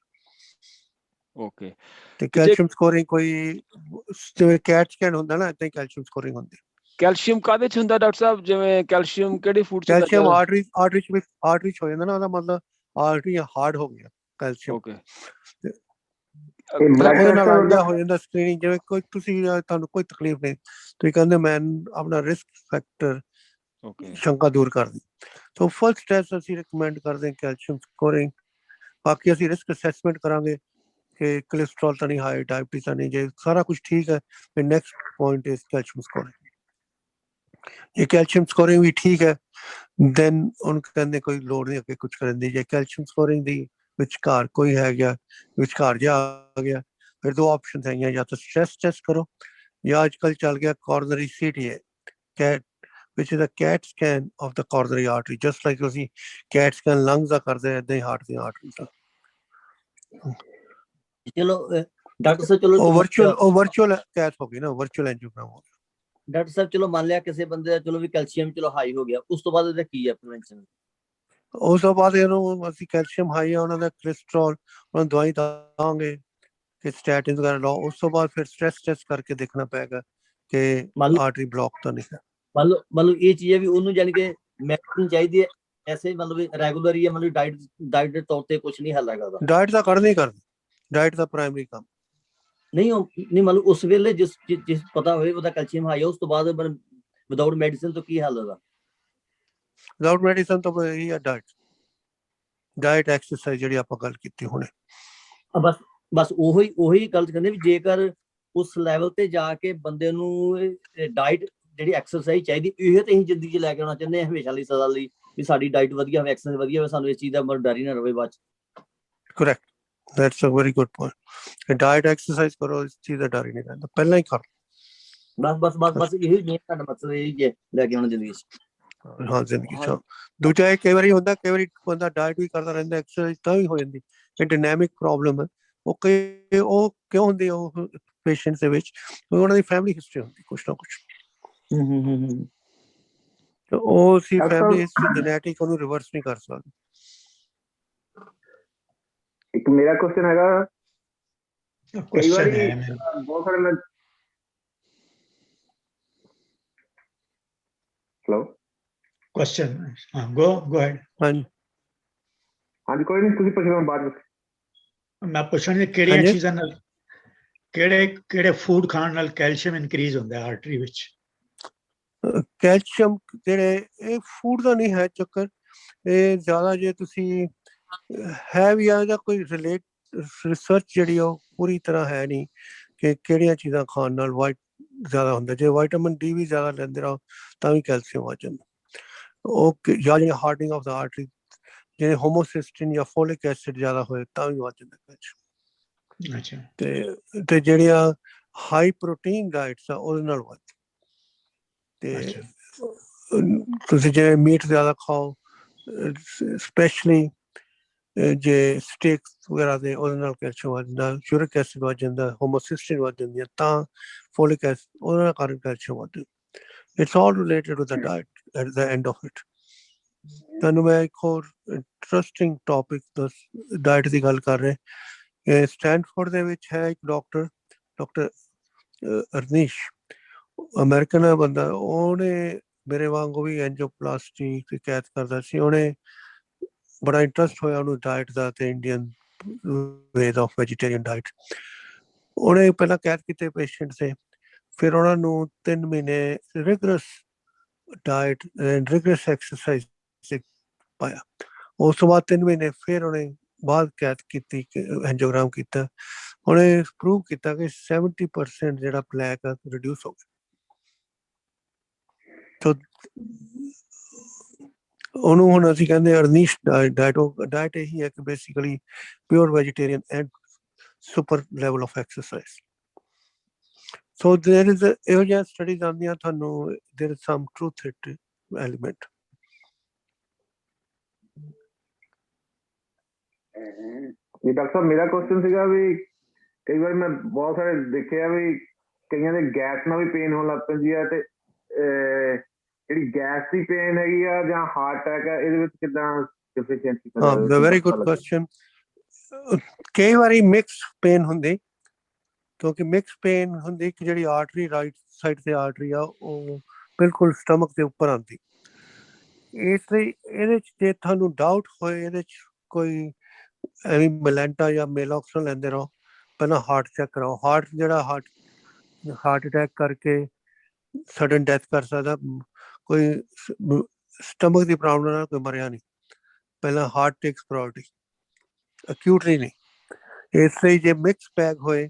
ਓਕੇ। ਤੇ ਕੈਲਸ਼ੀਅਮ ਸਕੋਰਿੰਗ ਕੋਈ ਜਿਵੇਂ ਕੈਟ ਸਕੈਨ ਹੁੰਦਾ ਨਾ, ਏਦਾਂ ਹੀ ਕੈਲਸ਼ੀਅਮ ਸਕੋਰਿੰਗ ਹੁੰਦੀ। ਕੈਲਸ਼ੀਅਮ ਕਾਹਦੇ 'ਚ ਹੁੰਦਾ ਡਾਕਟਰ ਸਾਹਿਬ, ਜਿਵੇਂ ਕੈਲਸ਼ੀਅਮ ਕਿਹੜੀ ਫੂਡ 'ਚ ਹੁੰਦਾ? ਕੈਲਸ਼ੀਅਮ ਆਰਟਰੀ 'ਚ ਹੋ ਜਾਂਦਾ ਨਾ, ਉਹਦਾ ਮਤਲਬ ਆਰਟਰੀਆਂ ਹਾਰਡ ਹੋ ਗਈਆਂ ਕੈਲਸ਼ੀਅਮ। ਓਕੇ। ਉਹਦੇ ਨਾਲ ਆਈਡੀਆ ਹੋ ਜਾਂਦਾ ਸਕਰੀਨਿੰਗ, ਜਿਵੇਂ ਕੋਈ ਤੁਸੀਂ ਤੁਹਾਨੂੰ ਕੋਈ ਤਕਲੀਫ ਨਹੀਂ, ਤੁਸੀਂ ਕਹਿੰਦੇ ਮੈਂ ਆਪਣਾ ਰਿਸਕ ਫੈਕਟਰ ਸ਼ੰਕਾ ਦੂਰ ਕਰਦੀ, ਸੋ ਫਸਟ ਟੈਸਟ ਅਸੀਂ ਰਿਕਮੈਂਡ ਕਰਦੇ ਹਾਂ ਕੈਲਸ਼ੀਅਮ ਸਕੋਰਿੰਗ। ਬਾਕੀ ਅਸੀਂ ਰਿਸਕ ਅਸੈਸਮੈਂਟ ਕਰਾਂਗੇ ਕਿ ਕੋਲੇਸਟਰੋਲ ਤਾਂ ਨਹੀਂ ਹਾਈ, ਡਾਇਬਟੀਜ਼ ਤਾਂ ਨਹੀਂ, ਜੇ ਸਾਰਾ ਕੁਝ ਠੀਕ ਹੈ ਫਿਰ next point is calcium scoring. ਜੇ ਕੈਲਸ਼ੀਅਮ ਸਕੋਰਿੰਗ ਵੀ ਠੀਕ ਹੈ ਦੈਨ ਉਹਨੂੰ ਕਹਿੰਦੇ ਕੋਈ ਲੋੜ ਨਹੀਂ ਅੱਗੇ ਕੁਝ ਕਰਨ ਦੀ। ਜੇ ਕੈਲਸ਼ੀਅਮ ਸਕੋਰਿੰਗ ਦੀ ਵਿਚਕਾਰ ਕੋਈ ਹੈ ਗਿਆ, ਵਿਚਕਾਰ ਜਿਹਾ ਆ ਗਿਆ, ਫਿਰ ਦੋ ਆਪਸ਼ਨ ਹੈਗੀਆਂ, ਜਾਂ ਤਾਂ ਸਟ੍ਰੈਸ ਟੈਸਟ ਕਰੋ ਜਾਂ ਅੱਜ ਕੱਲ੍ਹ ਚੱਲ ਗਿਆ ਕੋਰਨਰੀ CTA cat, which is a CAT scan of the coronary artery, just like ਅਸੀਂ CAT scan lungs ਦਾ ਕਰਦੇ ਏਦਾਂ ਹੀ ਹਾਰਟ ਦੀਆਂ ਆਰਟਰੀਜ਼ ਦਾ। ਚਲੋ ਡਾਕਟਰ ਸਾਹਿਬ, ਚਲੋ ਉਹ ਵਰਚੁਅਲ ਕੈਥ ਹੋ ਗਈ ਨਾ, ਵਰਚੁਅਲ ਐਂਜੀਓਗ੍ਰਾਮ ਹੋ ਗਿਆ। ਡਾਕਟਰ ਸਾਹਿਬ ਚਲੋ ਮੰਨ ਲਿਆ ਕਿਸੇ ਬੰਦੇ ਦਾ ਚਲੋ ਵੀ ਕੈਲਸ਼ੀਅਮ ਚਲੋ ਹਾਈ ਹੋ ਗਿਆ, ਉਸ ਤੋਂ ਬਾਅਦ ਇਹਦਾ ਕੀ ਹੈ ਪ੍ਰੀਵੈਂਸ਼ਨ? ਉਸ ਤੋਂ ਬਾਅਦ ਇਹਨੂੰ ਅਸੀਂ ਕੈਲਸ਼ੀਅਮ ਹਾਈ ਆ, ਉਹਨਾਂ ਦਾ ਕੋਲੇਸਟਰੋਲ, ਉਹਨਾਂ ਨੂੰ ਦਵਾਈ ਦਾਂਗੇ ਕਿ ਸਟੈਟਿਨ ਵਗੈਰਾ ਲਾਓ। ਉਸ ਤੋਂ ਬਾਅਦ ਫਿਰ ਸਟ੍ਰੈਸ ਟੈਸਟ ਕਰਕੇ ਦੇਖਣਾ ਪਏਗਾ ਕਿ ਆਰਟਰੀ ਬਲੌਕ ਤਾਂ ਨਹੀਂ ਹੈ। ਮਤਲਬ ਇਹ ਚੀਜ਼ ਹੈ ਵੀ ਉਹਨੂੰ ਜਾਨੀ ਕਿ ਮੈਡੀਸਿਨ ਚਾਹੀਦੀ ਹੈ, ਐਸੇ ਮਤਲਬ ਰੈਗੂਲਰ ਹੀ ਹੈ, ਮਤਲਬ ਡਾਈਟ ਦੇ ਤੌਰ ਤੇ ਕੁਝ ਨਹੀਂ ਹੱਲ ਹੈਗਾ ਉਹਦਾ? ਡਾਈਟ ਤਾਂ ਕਰਨੀ ਡਾਈਟ ਦਾ ਪ੍ਰਾਇਮਰੀ ਕੰਮ ਨਹੀਂ ਮਤਲਬ ਉਸ ਵੇਲੇ ਜਿਸ ਪਤਾ ਹੋਵੇ ਉਹਦਾ ਕੈਲਸ਼ੀਅਮ ਹਾਈ ਹੈ, ਉਸ ਤੋਂ ਬਾਅਦ ਵਿਦਆਊਟ ਮੈਡੀਸਿਨ ਤੋਂ ਕੀ ਹੱਲ ਹੋਗਾ? ਵਿਦਆਊਟ ਮੈਡੀਸਨ ਤੋਂ ਇਹੀ ਹੈ ਡਾਈਟ ਐਕਸਰਸਾਈਜ਼ ਜਿਹੜੀ ਆਪਾਂ ਗੱਲ ਕੀਤੀ ਹੁਣੇ। ਬਸ ਉਹੀ ਗੱਲ ਕਹਿੰਦੇ ਵੀ ਜੇਕਰ ਉਸ ਲੈਵਲ ਤੇ ਜਾ ਕੇ ਬੰਦੇ ਨੂੰ ਡਾਈਟ ਜਿਹੜੀ ਐਕਸਰਸਾਈਜ਼ ਚਾਹੀਦੀ, ਇਹ ਤੇ ਅਸੀਂ ਜ਼ਿੰਦਗੀ 'ਚ ਲੈ ਕੇ ਆਉਣਾ ਚਾਹੁੰਦੇ ਹਾਂ ਹਮੇਸ਼ਾ ਲਈ, ਸਦਾ ਲਈ, ਵੀ ਸਾਡੀ ਡਾਈਟ ਵਧੀਆ ਹੋਵੇ, ਐਕਸਰਸਾਈਜ਼ ਵਧੀਆ ਹੋਵੇ, ਸਾਨੂੰ ਇਸ ਚੀਜ਼ ਦਾ ਡਰ ਹੀ ਨਾ ਰਹੇ ਬਾਅਦ 'ਚ। Correct, that's a very good point. Diet exercise ਕਰੋ, ਇਸ ਚੀਜ਼ ਦਾ ਡਰ ਹੀ ਨਹੀਂ ਰਹਿੰਦਾ, ਪਹਿਲਾਂ ਹੀ ਕਰੋ। ਬਸ ਇਹੀ ਮੇਨ ਸਾਡਾ ਮਕਸਦ ਇਹੀ ਹੈ ਲੈ ਕੇ ਆਉਣਾ ਜ਼ਿੰਦਗੀ 'ਚ। ਹਾਂ ਜ਼ਿੰਦਗੀ 'ਚ। ਦੂਜਾ ਇਹ ਕਈ ਵਾਰੀ ਹੁੰਦਾ, ਕਈ ਵਾਰੀ ਬੰਦਾ ਡਾਈਟ ਵੀ ਕਰਦਾ ਰਹਿੰਦਾ, ਐਕਸਰਸਾਈਜ਼ ਤਾਂ ਵੀ ਹੋ ਜਾਂਦੀ, ਇਹ ਡਾਇਨਾਮਿਕ ਪ੍ਰੋਬਲਮ ਹੈ। ਉਹ ਕਿਉਂ ਹੁੰਦੀ ਹੈ ਉਹ ਪੇਸ਼ੈਂਟਸ ਦੇ ਵਿੱਚ? ਉਹਨਾਂ ਦੀ ਫੈਮਿਲੀ ਹਿਸਟਰੀ ਹੁੰਦੀ ਕੁਛ ਨਾ ਕੁਛ, ਉਹ ਸੀ ਫੈਮਿਲੀ ਹਿਸਟਰੀ ਜੈਨੇਟਿਕ, ਉਹਨੂੰ ਰਿਵਰਸ ਨਹੀਂ ਕਰ ਸਕਦੇ। ਇੱਕ ਮੇਰਾ ਕੁਐਸਚਨ ਹੈਗਾ, ਕਈ ਵਾਰੀ ਬਹੁਤ ਸਾਰੇ ਹੈਲੋ ਕੁਐਸਚਨ ਗੋ ਅਹੈਡ। ਹਾਂਜੀ ਕੋਈ ਨਹੀਂ, ਤੁਸੀਂ ਪੁੱਛੋ ਬਾਅਦ ਵਿੱਚ। ਮੈਂ ਪੁੱਛਣਾ ਕਿਹੜੀਆਂ ਚੀਜ਼ਾਂ ਨਾਲ, ਕਿਹੜੇ ਫੂਡ ਖਾਣ ਨਾਲ ਕੈਲਸ਼ੀਅਮ ਇਨਕਰੀਜ਼ ਹੁੰਦਾ ਹੈ ਆਰਟਰੀ ਵਿੱਚ? ਕੈਲਸ਼ੀਅਮ ਜਿਹੜੇ ਇਹ ਫੂਡ ਦਾ ਨਹੀਂ ਹੈ ਚੱਕਰ, ਇਹ ਜ਼ਿਆਦਾ ਜੇ ਤੁਸੀਂ ਹੈ ਵੀ ਆ, ਇਹਦਾ ਕੋਈ ਰਿਸਰਚ ਜਿਹੜੀ ਉਹ ਪੂਰੀ ਤਰ੍ਹਾਂ ਹੈ ਨਹੀਂ ਕਿ ਕਿਹੜੀਆਂ ਚੀਜ਼ਾਂ ਖਾਣ ਨਾਲ ਵਾਈਟ ਜ਼ਿਆਦਾ ਹੁੰਦਾ। ਜੇ ਵਿਟਾਮਿਨ D ਵੀ ਜ਼ਿਆਦਾ ਲੈਂਦੇ ਰਹੋ ਤਾਂ ਵੀ ਕੈਲਸ਼ੀਅਮ ਵੱਧ ਜਾਂਦਾ। ਉਹ ਜਾਂ ਜਿਹੜੀ ਹਾਰਡਨਿੰਗ ਆਫ ਦਾ ਆਰਟਰੀ, ਜਿਵੇਂ ਹੋਮੋਸਿਸਟਿਨ ਜਾਂ ਫੋਲਿਕ ਐਸਿਡ ਜ਼ਿਆਦਾ ਹੋਏ ਤਾਂ ਵੀ ਵੱਧ ਜਾਂਦਾ ਕੈਲਸ਼ੀਅਮ। ਅੱਛਾ। ਤੇ ਜਿਹੜੀਆਂ ਹਾਈ ਪ੍ਰੋਟੀਨ ਡਾਈਟਸ ਆ ਉਹਦੇ ਨਾਲ ਵੱਧ। ਤੇ ਤੁਸੀਂ ਜਿਵੇਂ ਮੀਟ ਜ਼ਿਆਦਾ ਖਾਓ, ਸਪੈਸ਼ਲੀ ਜੇ ਸਟੇਕਸ ਵਗੈਰਾ ਦੇ ਉਹਦੇ ਨਾਲ ਕੈਲਸ਼ੀਅਮ ਵੱਧ ਜਾਂਦਾ, ਯੂਰਿਕ ਐਸਿਡ ਵੱਧ ਜਾਂਦਾ, ਹੋਮੋਸਿਸਟਿਨ ਵੱਧ ਜਾਂਦੀਆਂ, ਤਾਂ ਫੋਲਿਕ ਐਸਿਡ ਉਹਦੇ ਨਾਲ ਕਾਰਨ ਕੈਲਸ਼ੀਅਮ ਵੱਧ ਜਾਂਦਾ। It's all related to the diet at the end of it. ਤੁਹਾਨੂੰ ਮੈਂ ਇੱਕ ਹੋਰ ਇੰਟਰਸਟਿੰਗ ਟੌਪਿਕ ਡਾਇਟ ਦੀ ਗੱਲ ਕਰ ਰਹੇ। ਸਟੈਨਫੋਰਡ ਦੇ ਵਿੱਚ ਹੈ ਇੱਕ ਡਾਕਟਰ ਅਰਨੀਸ਼, ਅਮਰੀਕਨ ਹੈ ਬੰਦਾ। ਉਹਨੇ ਮੇਰੇ ਵਾਂਗੂ ਵੀ ਐਂਜੀਓਪਲਾਸਟੀ ਦੀ ਕੈਦ ਕਰਦਾ ਸੀ। ਉਹਨੇ ਬੜਾ ਇੰਟਰਸਟ ਹੋਇਆ ਉਹਨੂੰ ਡਾਇਟ ਦਾ ਤੇ Indian ways of vegetarian diet. ਉਹਨੇ ਪਹਿਲਾਂ ਕੈਦ ਕੀਤੇ ਪੇਸ਼ੈਂਟ ਤੇ, ਫਿਰ ਉਹਨਾਂ ਨੂੰ 3 ਮਹੀਨੇ ਰਿਗਰਸ ਡਾਇਟ ਰਿਗਰਸ ਐਕਸਰਸਾਈਜ਼ ਪਾਇਆ। ਉਸ ਤੋਂ ਬਾਅਦ 3 ਮਹੀਨੇ ਫਿਰ ਉਹਨੇ ਬਾਅਦ ਕੈਦ ਕੀਤੀ, ਐਂਜੀਓਗ੍ਰਾਮ ਕੀਤਾ। ਉਹਨੇ ਪ੍ਰੂਵ ਕੀਤਾ ਕਿ 70% ਜਿਹੜਾ ਪਲੈਕ ਆ ਰਿਡਿਊਸ ਹੋ ਗਿਆ। ਤੋ ਉਹਨੂੰ ਹੁਣ ਅਸੀਂ ਕਹਿੰਦੇ ਅਰਨੀਸ਼ ਡਾਇਟ ਇਹੀ ਹੈ ਕਿ basically pure vegetarian and super level of exercise. So there is ਇਹੋ ਜਿਹੀਆਂ ਸਟੱਡੀਜ਼ ਆਉਂਦੀਆਂ, ਤੁਹਾਨੂੰ there is sum truth it element. ਜੀ ਡਾਕਟਰ ਸਾਹਿਬ, ਮੇਰਾ ਕੁਐਸਚਨ ਸੀਗਾ ਵੀ ਕਈ ਵਾਰ ਮੈਂ ਬਹੁਤ ਸਾਰੇ ਦੇਖਿਆ ਵੀ ਕਈਆਂ ਦੇ ਗੈਸ ਨਾਲ ਵੀ ਪੇਨ ਹੋਣ ਲੱਗ ਪੈਂਦੀ ਆ, ਤੇ ਜਿਹੜੀ ਗੈਸ ਦੀ ਪੇਨ ਹੈਗੀ ਆ ਜਾਂ ਹਾਰਟ ਅਟੈਕ ਆ, ਇਹਦੇ ਵਿੱਚ ਕਿੱਦਾਂ ਡਿਫੀਸ਼ੀਐਂਸੀ? ਹਾਂ, ਵੈਰੀ ਗੁੱਡ ਕੁਐਸਚਨ। ਕਈ ਵਾਰੀ ਮਿਕਸ ਪੇਨ ਹੁੰਦੀ, ਕਿਉਂਕਿ ਮਿਕਸ ਪੇਨ ਹੁੰਦੀ ਕਿ ਜਿਹੜੀ ਆਰਟਰੀ ਰਾਈਟ ਸਾਈਡ ਤੇ ਆਰਟਰੀ ਆ ਉਹ ਬਿਲਕੁਲ ਸਟਮਕ ਦੇ ਉੱਪਰ ਆਉਂਦੀ। ਇਸ ਲਈ ਇਹਦੇ 'ਚ ਜੇ ਤੁਹਾਨੂੰ ਡਾਊਟ ਹੋਏ ਇਹਦੇ 'ਚ ਕੋਈ ਐਵੇਂ ਮਲੈਂਟਾ ਜਾਂ ਮੇਲੋਕਸਨ ਲੈਂਦੇ ਰਹੋ, ਪਹਿਲਾਂ ਹਾਰਟ ਚੈੱਕ ਕਰਾਓ। ਹਾਰਟ ਅਟੈਕ ਕਰਕੇ ਸਡਨ ਡੈਥ ਕਰ ਸਕਦਾ, ਕੋਈ ਸਟਮਕ ਦੀ ਪ੍ਰੋਬਲਮ ਨਾਲ ਕੋਈ ਮਰਿਆ ਨਹੀਂ। ਪਹਿਲਾਂ ਹਾਰਟ ਟੇਕਸ ਪ੍ਰਾਇੋਰਟੀ, ਅਕਿਊਟਲੀ ਨਹੀਂ। ਇਸ ਲਈ ਜੇ ਮਿਕਸ ਪੈਕ ਹੋਏ,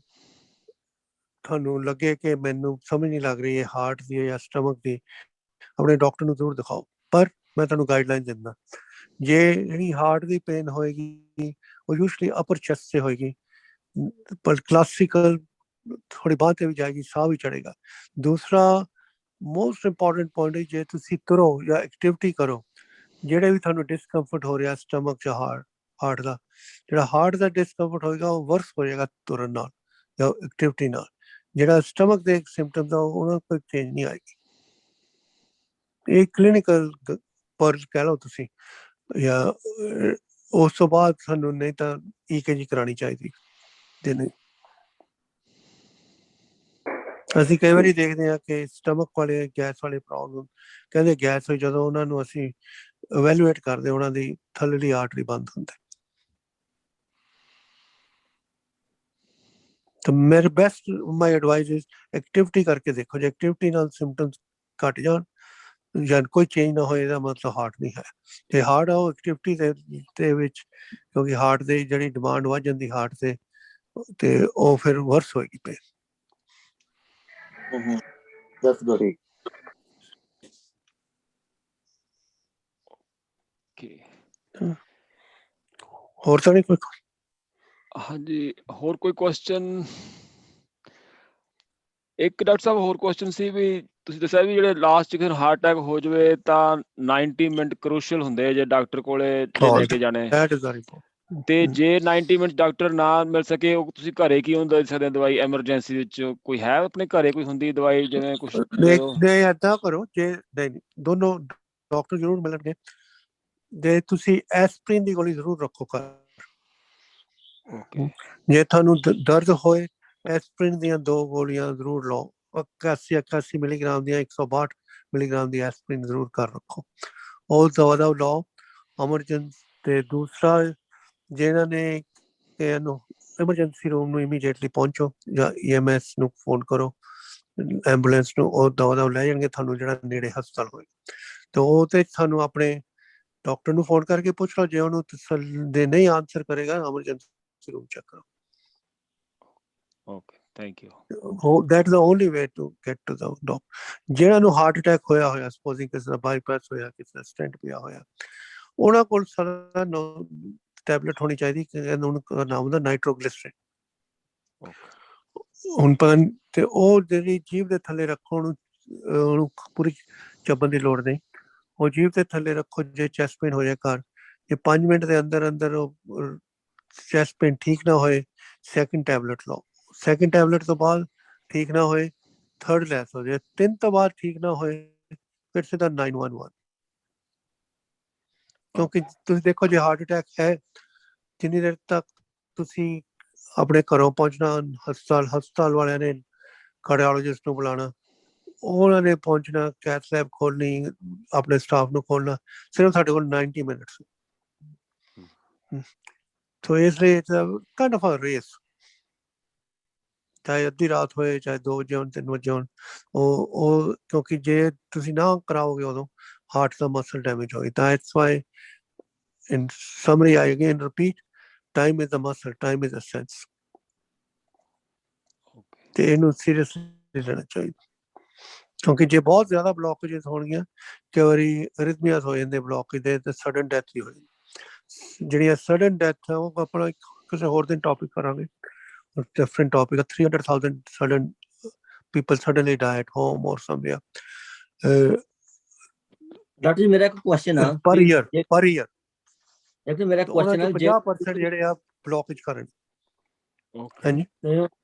ਤੁਹਾਨੂੰ ਲੱਗੇ ਕਿ ਮੈਨੂੰ ਸਮਝ ਨਹੀਂ ਲੱਗ ਰਹੀ ਹੈ ਹਾਰਟ ਦੀ ਜਾਂ ਸਟਮਕ ਦੀ, ਆਪਣੇ ਡਾਕਟਰ ਨੂੰ ਜ਼ਰੂਰ ਦਿਖਾਓ। ਪਰ ਮੈਂ ਤੁਹਾਨੂੰ ਗਾਈਡਲਾਈਨ ਦਿੰਦਾ, ਜੇ ਜਿਹੜੀ ਹਾਰਟ ਦੀ ਪੇਨ ਹੋਏਗੀ ਉਹ ਯੂਜਲੀ ਅਪਰ ਚੈਸਟ ਤੇ ਹੋਏਗੀ, ਪਰ ਕਲਾਸਿਕਲ ਥੋੜੀ ਬਾਂਹ ਤੇ ਵੀ ਜਾਏਗੀ, ਸਾਹ ਵੀ ਚੜੇਗਾ। ਦੂਸਰਾ ਮੋਸਟ ਇੰਪੋਰਟੈਂਟ ਪੁਆਇੰਟ ਹੈ, ਜੇ ਤੁਸੀਂ ਤੁਰੋ ਜਾਂ ਐਕਟੀਵਿਟੀ ਕਰੋ, ਜਿਹੜੇ ਵੀ ਤੁਹਾਨੂੰ ਡਿਸਕੰਫਰਟ ਹੋ ਰਿਹਾ ਸਟਮਕ ਜਾਂ ਹਾਰਟ ਦਾ, ਜਿਹੜਾ ਹਾਰਟ ਦਾ ਡਿਸਕੰਫਰਟ ਹੋਏਗਾ ਉਹ ਵਰਸ ਹੋ ਜਾਏਗਾ ਤੁਰਨ ਨਾਲ ਜਾਂ ਐਕਟੀਵਿਟੀ ਨਾਲ। ਜਿਹੜਾ ਸਟਮਕ ਦੇ ਸਿੰਪਟਮ ਦਾ ਉਹਨਾਂ ਕੋਈ ਚੇਂਜ ਨਹੀਂ ਆਏਗੀ। ਇਹ ਕਲੀਨਿਕਲ ਪਰ ਕਹਿ ਲਓ ਤੁਸੀਂ, ਜਾਂ ਉਸ ਤੋਂ ਬਾਅਦ ਸਾਨੂੰ ਨਹੀਂ ਤਾਂ EKG ਕਰਾਉਣੀ ਚਾਹੀਦੀ। ਤੇ ਨਹੀਂ, ਅਸੀਂ ਕਈ ਵਾਰੀ ਦੇਖਦੇ ਹਾਂ ਕਿ ਸਟਮਕ ਵਾਲੇ ਗੈਸ ਵਾਲੇ ਪ੍ਰੋਬਲਮ ਕਹਿੰਦੇ ਗੈਸ ਹੋਈ, ਜਦੋਂ ਉਹਨਾਂ ਨੂੰ ਅਸੀਂ ਇਵੈਲੂਏਟ ਕਰਦੇ ਉਹਨਾਂ ਦੀ ਥੱਲੇਲੀ ਆਰਟਰੀ ਬੰਦ ਹੁੰਦੀ। ਤਾਂ ਮੇਰੇ best my advice is activity ਕਰਕੇ ਦੇਖੋ। ਜੇ ਐਕਟੀਵਿਟੀ ਨਾਲ ਸਿੰਪਟਮਸ ਘੱਟ ਜਾਣ ਜਾਂ ਕੋਈ ਚੇਂਜ ਨਾ ਹੋਏ, ਇਹਦਾ ਮਤਲਬ ਹਾਰਟ ਨਹੀਂ ਹੈ। ਤੇ ਹਾਰਟ ਆ ਉਹ ਐਕਟੀਵਿਟੀ ਦੇ ਵਿੱਚ, ਕਿਉਂਕਿ ਹਾਰਟ ਦੀ ਜਿਹੜੀ ਡਿਮਾਂਡ ਵੱਧ ਜਾਂਦੀ ਹਾਰਟ ਤੇ ਉਹ ਫਿਰ ਵਰਸ ਹੋਏਗੀ ਪੇਨ। That's good. ਹੋਰ ਤਾਂ ਨਹੀਂ ਕੋਈ? ਹਾਂਜੀ, ਹੋਰ ਕੋਈ ਕੁਐਸਚਨ? ਇੱਕ ਡਾਕਟਰ ਸਾਹਿਬ ਹੋਰ ਕੁਐਸਚਨ ਸੀ ਵੀ ਤੁਸੀਂ ਦੱਸਿਆ ਵੀ ਜਿਹੜੇ ਲਾਸਟ 'ਚ ਫਿਰ ਹਾਰਟ ਅਟੈਕ ਹੋ ਜਾਵੇ ਤਾਂ 90 ਮਿੰਟ ਕਰੂਸ਼ਲ ਹੁੰਦੇ ਜੇ ਡਾਕਟਰ ਕੋਲੇ ਲੈ ਕੇ ਜਾਣੇ, ਤੇ ਜੇ 90 ਮਿੰਟ ਡਾਕਟਰ ਨਾ ਮਿਲ ਸਕੇ, ਉਹ ਤੁਸੀਂ ਘਰੇ ਕੀ ਹੁੰਦਾ ਦੇ ਸਕਦੇ ਦਵਾਈ ਐਮਰਜੈਂਸੀ ਵਿੱਚ? ਕੋਈ ਹੈ ਆਪਣੇ ਘਰੇ ਕੋਈ ਹੁੰਦੀ ਦਵਾਈ ਜਿਵੇਂ ਕੁਛ? ਏਦਾਂ ਕਰੋ, ਜੇ ਦੋਨੋਂ ਡਾਕਟਰ ਜ਼ਰੂਰ ਮਿਲਣਗੇ, ਜੇ ਤੁਸੀਂ ਐਸਪਰੀਨ ਦੀ ਗੋਲੀ ਜ਼ਰੂਰ ਰੱਖੋ ਘਰ। ਜੇ ਤੁਹਾਨੂੰ ਦਰਦ ਹੋਏ, ਐਸਪਰੀਨ ਦੀਆਂ 2 ਗੋਲੀਆਂ ਜ਼ਰੂਰ ਲਓ। 81 ਮਿਲੀਗ੍ਰਾਮ ਦੀਆਂ 162 ਮਿਲੀਗ੍ਰਾਮ ਦੀ ਐਸਪਰੀਨ ਜ਼ਰੂਰ ਘਰ ਰੱਖੋ। ਉਹ ਦਵਾ ਲਓ ਐਮਰਜੈਂਸੀ। ਤੇ ਦੂਸਰਾ, ਜਿਹਨਾਂ ਨੇ ਇਹਨੂੰ ਐਮਰਜੈਂਸੀ ਰੂਮ ਨੂੰ ਇਮੀਡੀਏਟਲੀ ਪਹੁੰਚੋ ਜਾਂ EMS ਨੂੰ ਫੋਨ ਕਰੋ, ਐਂਬੂਲੈਂਸ ਨੂੰ, ਉਹ ਦਵਾ ਲੈ ਜਾਣਗੇ ਤੁਹਾਨੂੰ ਜਿਹੜਾ ਨੇੜੇ ਹਸਪਤਾਲ ਹੋਏ। ਤੇ ਉਹ ਤੇ ਸਾਨੂੰ ਆਪਣੇ ਡਾਕਟਰ ਨੂੰ ਫੋਨ ਕਰਕੇ ਪੁੱਛ ਲਓ, ਜੇ ਉਹਨੂੰ ਤਸੱਲੀ ਨਹੀਂ ਆਨਸਰ ਕਰੇਗਾ, ਐਮਰਜੈਂਸੀ ਰੂਮ ਚੈੱਕ ਕਰੋ। Okay, thank you. That is the only way to get to the doctor. ਜਿਹਨਾਂ ਨੂੰ ਹਾਰਟ ਅਟੈਕ ਹੋਇਆ, ਸਪੋਜ਼ਿੰਗ ਕਿਸੇ ਦਾ ਬਾਈਪਾਸ ਹੋਇਆ, ਕਿਸੇ ਦਾ ਸਟੈਂਟ ਪਿਆ ਹੋਇਆ, ਉਹਨਾਂ ਕੋਲ ਸਾਰਾ ਟੈਬਲੇਟ ਹੋਣੀ ਚਾਹੀਦੀ, ਉਹਦਾ ਨਾਮ ਹੁੰਦਾ ਨਾਈਟ੍ਰੋਗਲਿਸਰੀਨ। ਹੁਣ ਪਤਾ ਨਹੀਂ, ਤੇ ਉਹ ਜਿਹੜੀ ਜੀਭ ਦੇ ਥੱਲੇ ਰੱਖੋ, ਉਹਨੂੰ ਪੂਰੀ ਚੱਬਣ ਦੀ ਲੋੜ ਨਹੀਂ, ਉਹ ਜੀਭ ਦੇ ਥੱਲੇ ਰੱਖੋ। ਜੇ ਚੈਸਟ ਪੇਨ ਹੋ ਜਾਏ ਘਰ, ਜੇ 5 ਮਿੰਟ ਦੇ ਅੰਦਰ ਅੰਦਰ ਚੈਸਟ ਪੇਨ ਠੀਕ ਨਾ ਹੋਏ ਸੈਕਿੰਡ ਟੈਬਲੇਟ ਲਓ, ਸੈਕਿੰਡ ਟੈਬਲੇਟ ਤੋਂ ਬਾਅਦ ਠੀਕ ਨਾ ਹੋਏ ਥਰਡ ਲੈਸ ਹੋ ਜਾਏ, 3 ਤੋਂ ਬਾਅਦ ਠੀਕ ਨਾ ਹੋਏ ਫਿਰ ਸਿੱਧਾ 911। ਕਿਉਂਕਿ ਤੁਸੀਂ ਦੇਖੋ ਜੇ ਹਾਰਟ ਅਟੈਕ ਹੈ, ਜਿੰਨੀ ਦੇਰ ਤੱਕ ਤੁਸੀਂ ਆਪਣੇ ਘਰੋਂ ਪਹੁੰਚਣਾ, ਹਸਪਤਾਲ ਵਾਲਿਆਂ ਨੇ ਕਾਰਡੀਓਲੋਜਿਸਟ ਨੂੰ ਬੁਲਾਉਣਾ, ਉਹਨਾਂ ਨੇ ਪਹੁੰਚਣਾ, ਕੈਥ ਲੈਬ ਖੋਲਣੀ, ਆਪਣੇ ਸਟਾਫ ਨੂੰ ਖੋਲਣਾ, ਸਿਰਫ ਸਾਡੇ ਕੋਲ 90 ਮਿੰਟਸ। ਸੋ ਇਸ ਲਈ ਕਾਈਂਡ ਆਫ ਅ ਰੇਸ, ਚਾਹੇ ਅੱਧੀ ਰਾਤ ਹੋਏ, ਚਾਹੇ 2 ਵਜੇ ਹੋਣ, 3 ਵਜੇ ਹੋਣ, ਉਹ ਕਿਉਂਕਿ ਜੇ ਤੁਸੀਂ ਨਾ ਕਰਾਓਗੇ ਉਦੋਂ ਹਾਰਟ ਦਾ ਮਸਲ ਡੈਮੇਜ ਹੋਏ। That's why in summary I again repeat, time is the muscle, time is a sense। ਤੇ ਇਹਨੂੰ ਸੀਰੀਅਸਲੀ ਲੈਣਾ ਚਾਹੀਦਾ, ਕਿਉਂਕਿ ਜੇ ਬਹੁਤ ਜ਼ਿਆਦਾ ਬਲੋਕੇਜਸ ਹੋਣਗੀਆਂ, ਕਈ ਵਾਰੀ ਅਰਿਥਮੀਆਸ ਹੋ ਜਾਂਦੇ ਬਲੋਕੇਜ ਦੇ, ਤੇ ਸਡਨ ਡੈਥ ਹੀ ਹੋ ਜਾਂਦੀ। ਜਿਹੜੀਆਂ ਸਡਨ ਡੈਥ ਹੈ ਉਹ ਆਪਣਾ ਕਿਸੇ ਹੋਰ ਦਿਨ ਟੌਪਿਕ ਕਰਾਂਗੇ, different topic। 300,000 sudden people suddenly die at home or somewhere doctor ਜੀ ਮੇਰਾ ਇੱਕ ਕੁਐਸਚਨ ਆ per year। ਡਾਕਟਰ ਮੇਰਾ ਉਹਨਾਂ ਕੁਐਸਚਨ ਆ ਚੋਂ 50% ਜਿਹੜੇ ਆ ਬਲੋਕੇਜ ਕਰਨ। ਹਾਂਜੀ,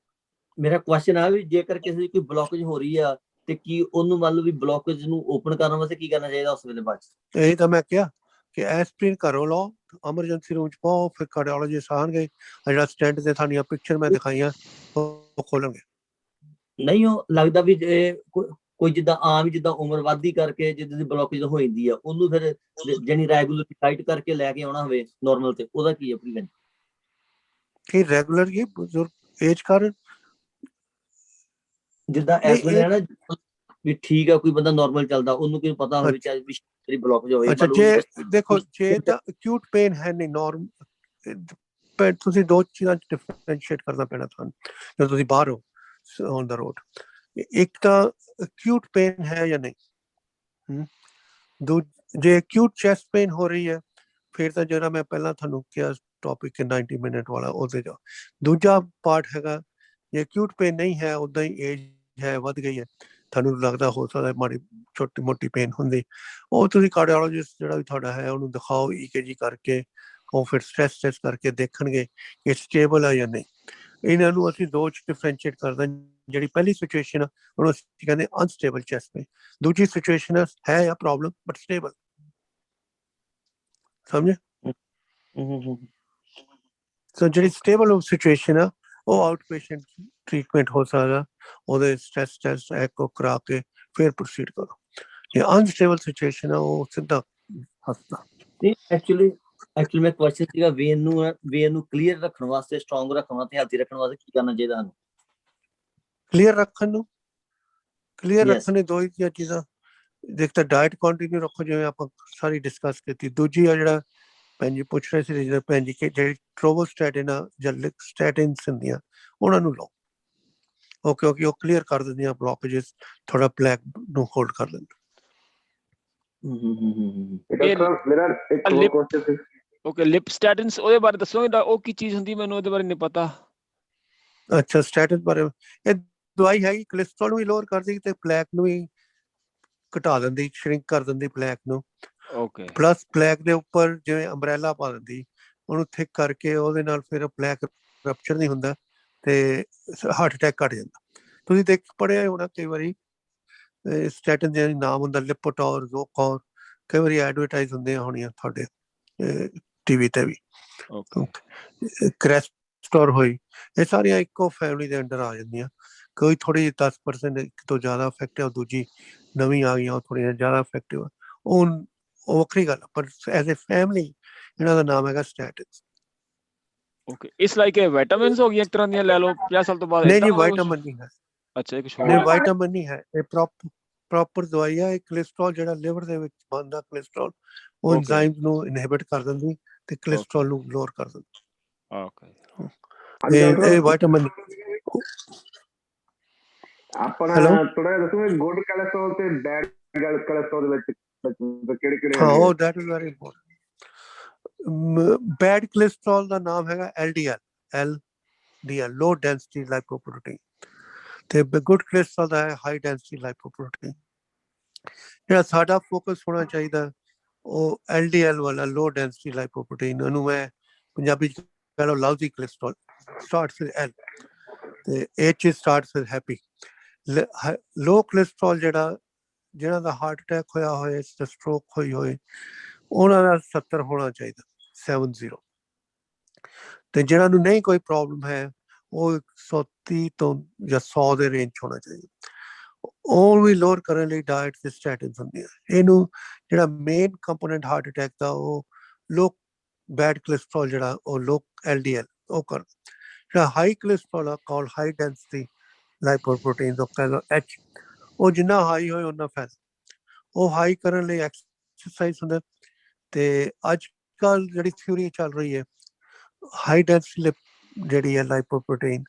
ਮੇਰਾ ਕੁਐਸਚਨ ਆ ਵੀ ਜੇਕਰ ਕਿਸੇ ਦੀ ਕੋਈ ਬਲੋਕੇਜ ਹੋ ਰਹੀ ਆ ਤੇ ਕੀ ਉਹਨੂੰ ਮੰਨ ਲਓ ਵੀ ਬਲੋਕੇਜ ਨੂੰ ਓਪਨ ਕਰਨ ਵਾਸਤੇ ਕੀ ਕਰਨਾ ਚਾਹੀਦਾ ਉਸ ਵੇਲੇ ਬਾਅਦ? ਇਹ ਤਾਂ ਮੈਂ ਕਿਹਾ ਕਿ ਐਸਪਰੀਨ ਘਰੋਂ ਲਓ, ਐਮਰਜੈਂਸੀ ਰੂਮ ਚ ਪਾਓ, ਫਿਰ ਕਾਰਡੀਓਲੋਜਿਸਟ ਆਉਣਗੇ, ਜਿਹੜਾ ਸਟੈਂਟ ਤੇ ਤੁਹਾਡੀਆਂ ਪਿਕਚਰ ਮੈਂ ਦਿਖਾਈਆਂ ਉਹ ਖੋਲਣਗੇ। ਨਹੀਂ ਉਹ ਲੱਗਦਾ ਵੀ ਕੋਈ ਜਿੱਦਾਂ ਆਮ ਜਿੱਦਾਂ ਉਮਰ ਵਧਦੀ ਕਰਕੇ ਜਿੱਦਾਂ ਦੀ ਬਲੋਕੇਜ ਹੋ ਜਾਂਦੀ ਆ, ਉਹਨੂੰ ਫਿਰ ਜਾਨੀ ਰੈਗੂਲਰ ਡਾਈਟ ਕਰਕੇ ਲੈ ਕੇ ਆਉਣਾ ਹੋਵੇ ਨਾਰਮਲ, ਤੇ ਉਹਦਾ ਕੀ ਹੈ ਪ੍ਰੀਵੈਂਟ? ਕਿ ਰੈਗੂਲਰ ਕੀ ਬਜ਼ੁਰਗ ਏਜ ਕਾਰਨ ਜਿੱਦਾਂ ਇਸ ਵੇਲੇ ਹੈ ਨਾ ਵੀ ਠੀਕ ਆ, ਕੋਈ ਬੰਦਾ ਨਾਰਮਲ ਚੱਲਦਾ, ਉਹਨੂੰ ਕੀ ਪਤਾ ਹੋਵੇ ਚਾਹੇ ਵੀ ਬਲੋਕੇਜ ਹੋਵੇ। ਅੱਛਾ, ਜੇ ਦੇਖੋ ਜੇ ਤਾਂ ਅਕਿਊਟ ਪੇਨ ਹੈ ਨਹੀਂ, ਨਾਰਮਲ, ਤੁਸੀਂ ਦੋ ਚੀਜ਼ਾਂ ਚ ਡਿਫਰੈਂਸ਼ੀਏਟ ਕਰਨਾ ਪੈਣਾ ਤੁਹਾਨੂੰ ਜਦੋਂ ਤੁਸੀਂ ਬਾਹਰ ਹੋ ਔਨ ਦਾ ਰੋਡ। ਇੱਕ ਤਾਂ ਅਕਿਊਟ ਪੇਨ ਹੈ ਜਾਂ ਨਹੀਂ, ਜੇ ਅਕਿਊਟ ਚੈਸਟ ਪੇਨ ਹੋ ਰਹੀ ਹੈ ਫਿਰ ਤਾਂ ਜਿਹੜਾ ਮੈਂ ਪਹਿਲਾਂ ਤੁਹਾਨੂੰ ਕਿਹਾ ਟੌਪਿਕ 90 ਮਿੰਟ ਵਾਲਾ, ਉਹਦੇ ਜਾ। ਦੂਜਾ ਪਾਰਟ ਹੈਗਾ ਜੇ ਅਕਿਊਟ ਪੇਨ ਨਹੀਂ ਹੈ, ਉੱਦਾਂ ਹੀ ਏਜ ਹੈ, ਵੱਧ ਗਈ ਹੈ, ਤੁਹਾਨੂੰ ਲੱਗਦਾ ਹੋ ਸਕਦਾ ਮਾੜੀ ਛੋਟੀ ਮੋਟੀ ਪੇਨ ਹੁੰਦੀ, ਉਹ ਤੁਸੀਂ ਕਾਰਡੀਓਲੋਜਿਸਟ ਜਿਹੜਾ ਵੀ ਤੁਹਾਡਾ ਹੈ ਉਹਨੂੰ ਦਿਖਾਓ, EKG ਕਰਕੇ, ਉਹ ਫਿਰ ਸਟ੍ਰੈਸ ਟੈਸਟ ਕਰਕੇ ਦੇਖਣਗੇ ਕਿ ਸਟੇਬਲ ਹੈ ਜਾਂ ਨਹੀਂ। ਇਹਨਾਂ ਨੂੰ ਅਸੀਂ ਦੋ ਚ ਡਿਫਰੈਂਸ਼ੀਏਟ ਕਰਦੇ। ਜਿਹੜੀ ਪਹਿਲੀ ਸਿਚੁਏਸ਼ਨ ਆ ਉਹਨੂੰ ਅਸੀਂ ਕਹਿੰਦੇ ਅਨਸਟੇਬਲ ਚੈਸਟ ਪੇਨ, ਦੂਜੀ ਸਿਚੁਏਸ਼ਨ ਹੈ ਆ ਪ੍ਰੋਬਲਮ ਬਟ ਸਟੇਬਲ। ਸਮਝੇ? ਸੋ ਜਿਹੜੀ ਸਟੇਬਲ ਸਿਚੁਏਸ਼ਨ ਆ ਉਹ ਆਊਟ ਪੇਸ਼ੈਂਟ ਟ੍ਰੀਟਮੈਂਟ ਹੋ ਸਕਦਾ, ਉਹਦੇ ਸਟ੍ਰੈਸ ਟੈਸਟ ਐਕੋ ਕਰਾ ਕੇ ਫਿਰ ਪ੍ਰੋਸੀਡ ਕਰੋ। ਜੇ ਅਨਸਟੇਬਲ ਸਿਚੁਏਸ਼ਨ ਆ ਉਹ ਸਿੱਧਾ ਹਸਪਤਾਲ। ਨਹੀਂ ਐਕਚੁਅਲੀ ਮੈਂ ਕੁਐਸਚਨ ਸੀਗਾ ਵੇਨ ਨੂੰ ਕਲੀਅਰ ਰੱਖਣ ਵਾਸਤੇ, ਸਟਰੋਂਗ ਰੱਖਣ ਵਾਸਤੇ, ਹੈਲਥੀ ਰੱਖਣ ਵਾਸਤੇ ਕੀ ਕਰਨਾ ਚਾਹੀਦਾ ਸਾਨੂੰ? ਕਲੀਅਰ ਰੱਖਣ ਲਈ ਦੋ ਹੀ ਚੀਜ਼ਾਂ, ਇੱਕ ਤਾਂ ਡਾਇਟ ਕੰਟੀਨਿਊ ਰੱਖੋ ਜਿਵੇਂ ਆਪਾਂ ਸਾਰੀ ਡਿਸਕਸ ਕੀਤੀ। ਦੂਜੀ ਆ ਜਿਹੜਾ ਭੈਣ ਜੀ ਪੁੱਛ ਰਹੇ ਸੀ ਭੈਣ ਜੀ, ਕਿ ਜਿਹੜੀ ਟ੍ਰੋਬੋਸਟੈਟਿਨ ਆ ਜਾਂ ਸਟੈਟਿਨਸ ਹੁੰਦੀਆਂ ਉਹਨਾਂ ਨੂੰ ਲਓ, ਉਹ ਕਿਉਂਕਿ ਉਹ ਕਲੀਅਰ ਕਰ ਦਿੰਦੀਆਂ ਬਲੋਕੇਜਸ, ਥੋੜਾ ਪਲੈਕ ਨੂੰ ਹੋਲਡ ਕਰ ਦਿੰਦੇ। ਮੇਰਾ ਇੱਕ ਹੋਰ ਕੁਐਸਚਨ ਸੀ। ਓਕੇ, ਲਿਪ ਸਟੈਟਿਨਸ ਉਹਦੇ ਬਾਰੇ ਦੱਸੋਗੇ? ਉਹ ਕੀ ਚੀਜ਼ ਹੁੰਦੀ, ਮੈਨੂੰ ਉਹਦੇ ਬਾਰੇ ਨਹੀਂ ਪਤਾ। ਅੱਛਾ, ਸਟੈਟਿਨ ਬਾਰੇ ਇਹ ਦਵਾਈ ਹੈਗੀ, ਕੋਲੇਸਟ੍ਰੋਲ ਨੂੰ ਵੀ ਲੋਅਰ ਕਰਦੀ ਤੇ ਪਲੈਕ ਨੂੰ ਵੀ ਘਟਾ ਦਿੰਦੀ, ਸ਼ਰਿੰਕ ਕਰ ਦਿੰਦੀ ਪਲੈਕ ਨੂੰ। ਓਕੇ, ਪਲੱਸ ਪਲੈਕ ਦੇ ਉੱਪਰ ਜਿਵੇਂ ਅੰਬਰੇਲਾ ਪਾ ਦਿੰਦੀ, ਉਹਨੂੰ ਥਿਕ ਕਰਕੇ, ਉਹਦੇ ਨਾਲ ਫਿਰ ਪਲੈਕ ਰਪਚਰ ਨਹੀਂ ਹੁੰਦਾ ਤੇ ਹਾਰਟ ਅਟੈਕ ਘਟ ਜਾਂਦਾ। ਤੁਸੀਂ ਪੜ੍ਹਿਆ ਹੋਣਾ ਕਈ ਵਾਰੀ ਸਟੈਟਿਨ ਦੇ ਨਾਮ ਹੁੰਦਾ ਲਿਪੋਟੌਰ, ਜ਼ੋਕੌਰ, ਕਈ ਵਾਰੀ ਐਡਵਰਟਾਈਜ਼ ਹੁੰਦੀਆਂ ਹੋਣੀਆਂ ਤੁਹਾਡੇ ਟੀਵੀ ਤੇ ਵੀ। ਕ੍ਰੈਸਟੋਰ ਹੋਈ, ਇਹ ਸਾਰੀਆਂ ਇੱਕੋ ਫੈਮਿਲੀ ਦੇ ਅੰਡਰ ਆ ਜਾਂਦੀਆਂ। ਕੋਈ ਥੋੜੀ 10% ਇੱਕ ਤੋਂ ਜ਼ਿਆਦਾ ਇਫੈਕਟਿਵ, ਦੂਜੀ ਨਵੀਂ ਆ ਗਈਆਂ ਉਹ ਥੋੜ੍ਹੀਆਂ ਜ਼ਿਆਦਾ ਇਫੈਕਟਿਵ, ਉਹ ਵੱਖਰੀ ਗੱਲ। ਪਰ ਐਜ਼ ਏ ਫੈਮਿਲੀ ਇਹਨਾਂ ਦਾ ਨਾਮ ਹੈਗਾ ਸਟੈਟਿਨ। ਓਕੇ, ਇਸ ਲਾਈਕ ਵਿਟਾਮਿਨਸ ਹੋ ਗਈਆਂ ਇੱਕ ਤਰ੍ਹਾਂ ਦੀਆਂ, ਲੈ ਲਓ 50 ਸਾਲ ਤੋਂ ਬਾਅਦ। ਨਹੀਂ ਜੀ, ਵਿਟਾਮਿਨ ਨਹੀਂ ਹੈ। ਅੱਛਾ, ਇਹ ਕੁਝ ਨਹੀਂ, ਵਿਟਾਮਿਨ ਨਹੀਂ ਹੈ, ਇਹ ਪ੍ਰੋਪਰ ਦਵਾਈ ਹੈ। ਇਹ ਕੋਲੇਸਟ੍ਰੋਲ ਜਿਹੜਾ ਲਿਵਰ ਦੇ ਵਿੱਚ ਬਣਦਾ ਕੋਲੇਸਟ੍ਰੋਲ, ਉਹ ਐਂਜ਼ਾਈਮਸ ਨੂੰ ਇਨਹਿਬਿਟ ਕਰ ਦਿੰਦੀ ਤੇ ਕੋਲੇਸਟ੍ਰੋਲ ਨੂੰ ਲੋਅਰ ਕਰ ਦਿੰਦੀ। ਓਕੇ, ਇਹ ਵਿਟਾਮਿਨ ਆਪਣਾ ਥੋੜਾ ਜਿਹਾ ਦੱਸੋਗੇ ਗੁੱਡ ਕੋਲੇਸਟ੍ਰੋਲ ਤੇ ਬੈਡ ਕੋਲੇਸਟ੍ਰੋਲ ਦੇ ਵਿੱਚ ਕਿਹੜੇ? ਹਾਂ, ਉਹ that is very important. Bad cholesterol ਦਾ ਨਾਮ ਹੈਗਾ LDL, ਲੋ ਡੈਂਸਿਟੀ ਲਾਈਪੋਪ੍ਰੋਟੀਨ, ਤੇ ਗੁੱਡ ਕੋਲੇਸਟ੍ਰੋਲ ਦਾ ਹੈ ਹਾਈ ਡੈਂਸਿਟੀ ਲਾਈਪੋਪ੍ਰੋਟੀਨ। ਜਿਹੜਾ ਸਾਡਾ ਫੋਕਸ ਹੋਣਾ ਚਾਹੀਦਾ ਉਹ LDL ਵਾਲਾ ਲੋ ਡੈਂਸਿਟੀ ਲਾਈਪੋਪ੍ਰੋਟੀਨ, ਉਹਨੂੰ ਮੈਂ ਪੰਜਾਬੀ ਚ ਕਹਿ ਲਓ ਲਾਊਜ਼ੀ ਕੋਲੇਸਟਰੋਲ, ਸਟਾਰਟਸ ਵਿਦ L ਤੇ H starts with happy. Low cholesterol ਜਿਹਨਾਂ ਦਾ ਹਾਰਟ ਅਟੈਕ ਹੋਇਆ ਹੋਏ ਜਾਂ ਸਟ੍ਰੋਕ ਹੋਈ ਹੋਏ, ਉਹਨਾਂ ਦਾ 70 ਹੋਣਾ ਚਾਹੀਦਾ, 70। ਤੇ ਜਿਹਨਾਂ ਨੂੰ ਨਹੀਂ ਕੋਈ ਪ੍ਰੋਬਲਮ ਹੈ ਉਹ 130 ਤੋਂ ਜਾਂ 100 ਦੇ ਰੇਂਜ ਹੋਣਾ ਚਾਹੀਦਾ। ਉਹ ਵੀ ਲੋਅਰ ਕਰਨ ਲਈ ਡਾਇਟ ਤੇ ਸਟੈਟਿਨਸ ਹੁੰਦੀਆਂ। ਇਹਨੂੰ ਜਿਹੜਾ ਮੇਨ ਕੰਪੋਨੈਂਟ ਹਾਰਟ ਅਟੈਕ ਦਾ ਉਹ ਲੋ ਬੈਡ ਕੋਲੇਸਟਰੋਲ, ਜਿਹੜਾ ਉਹ ਲੋ LDL ਉਹ ਕਰ। ਜਿਹੜਾ ਹਾਈ ਕੋਲੇਸਟਰੋਲ ਆ ਕਾਲ ਹਾਈ ਡੈਂਸਿਟੀ ਲਾਈਪੋਪ੍ਰੋਟੀਨ, ਉਹ ਕਹਿੰਦਾ H, ਉਹ ਜਿੰਨਾ ਹਾਈ ਹੋਏ ਉਹਨਾਂ ਫਾਇਦਾ। ਉਹ ਹਾਈ ਕਰਨ ਲਈ ਐਕਸਰਸਾਈਜ਼ ਹੁੰਦਾ। ਤੇ ਅੱਜ ਕੱਲ ਜਿਹੜੀ ਥਿਊਰੀ ਚੱਲ ਰਹੀ ਹੈ ਹਾਈ ਡੈਂਸਿਟੀ ਜਿਹੜੀ ਹੈ ਲਾਈਪੋਪ੍ਰੋਟੀਨ,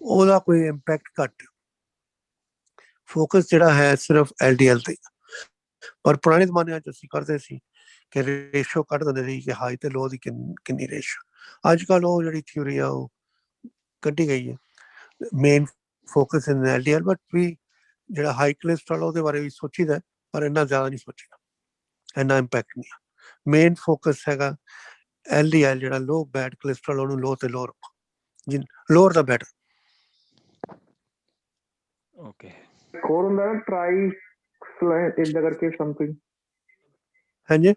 ਉਹਦਾ ਕੋਈ ਇੰਪੈਕਟ ਘੱਟ, ਫੋਕਸ ਜਿਹੜਾ ਹੈ ਸਿਰਫ LDL ਤੇ। ਪਰ ਪੁਰਾਣੇ ਜ਼ਮਾਨਿਆਂ 'ਚ ਅਸੀਂ ਕਰਦੇ ਸੀ ਕਿ ਰੇਸ਼ੋ ਕੱਢ ਦਿੰਦੇ ਸੀ ਕਿ ਹਾਈ ਤੇ ਲੋ ਦੀ ਕਿੰਨੀ ਰੇਸ਼ੋ। ਅੱਜ ਕੱਲ ਉਹ ਜਿਹੜੀ ਥਿਊਰੀ ਆ ਉਹ ਕੱਢੀ ਗਈ ਹੈ। Main focus in LDL, but ਵੀ ਜਿਹੜਾ ਹਾਈ ਕੋਲੇਸਟਰੋਲ ਉਹਦੇ ਬਾਰੇ ਵੀ ਸੋਚੀਦਾ, ਪਰ ਇੰਨਾ ਜ਼ਿਆਦਾ ਨਹੀਂ ਸੋਚੀਦਾ, ਇੰਨਾ ਇੰਪੈਕਟ ਨਹੀਂ ਆ। ਮੇਨ ਫੋਕਸ ਹੈਗਾ LDL, ਜਿਹੜਾ ਲੋ ਬੈਡ ਕੋਲੇਸਟਰੋਲ, ਉਹਨੂੰ ਲੋ ਤੇ ਲੋ ਰੱਖੋ, ਲੋਅਰ ਦਾ ਬੈਟਰ। ਓਕੇ, ਹੋਰ ਹੁੰਦਾ ਨਾ ਟਰਾਈ ਇਦਾਂ ਕਰਕੇ ਸਮਥਿੰਗ। ਹਾਂਜੀ,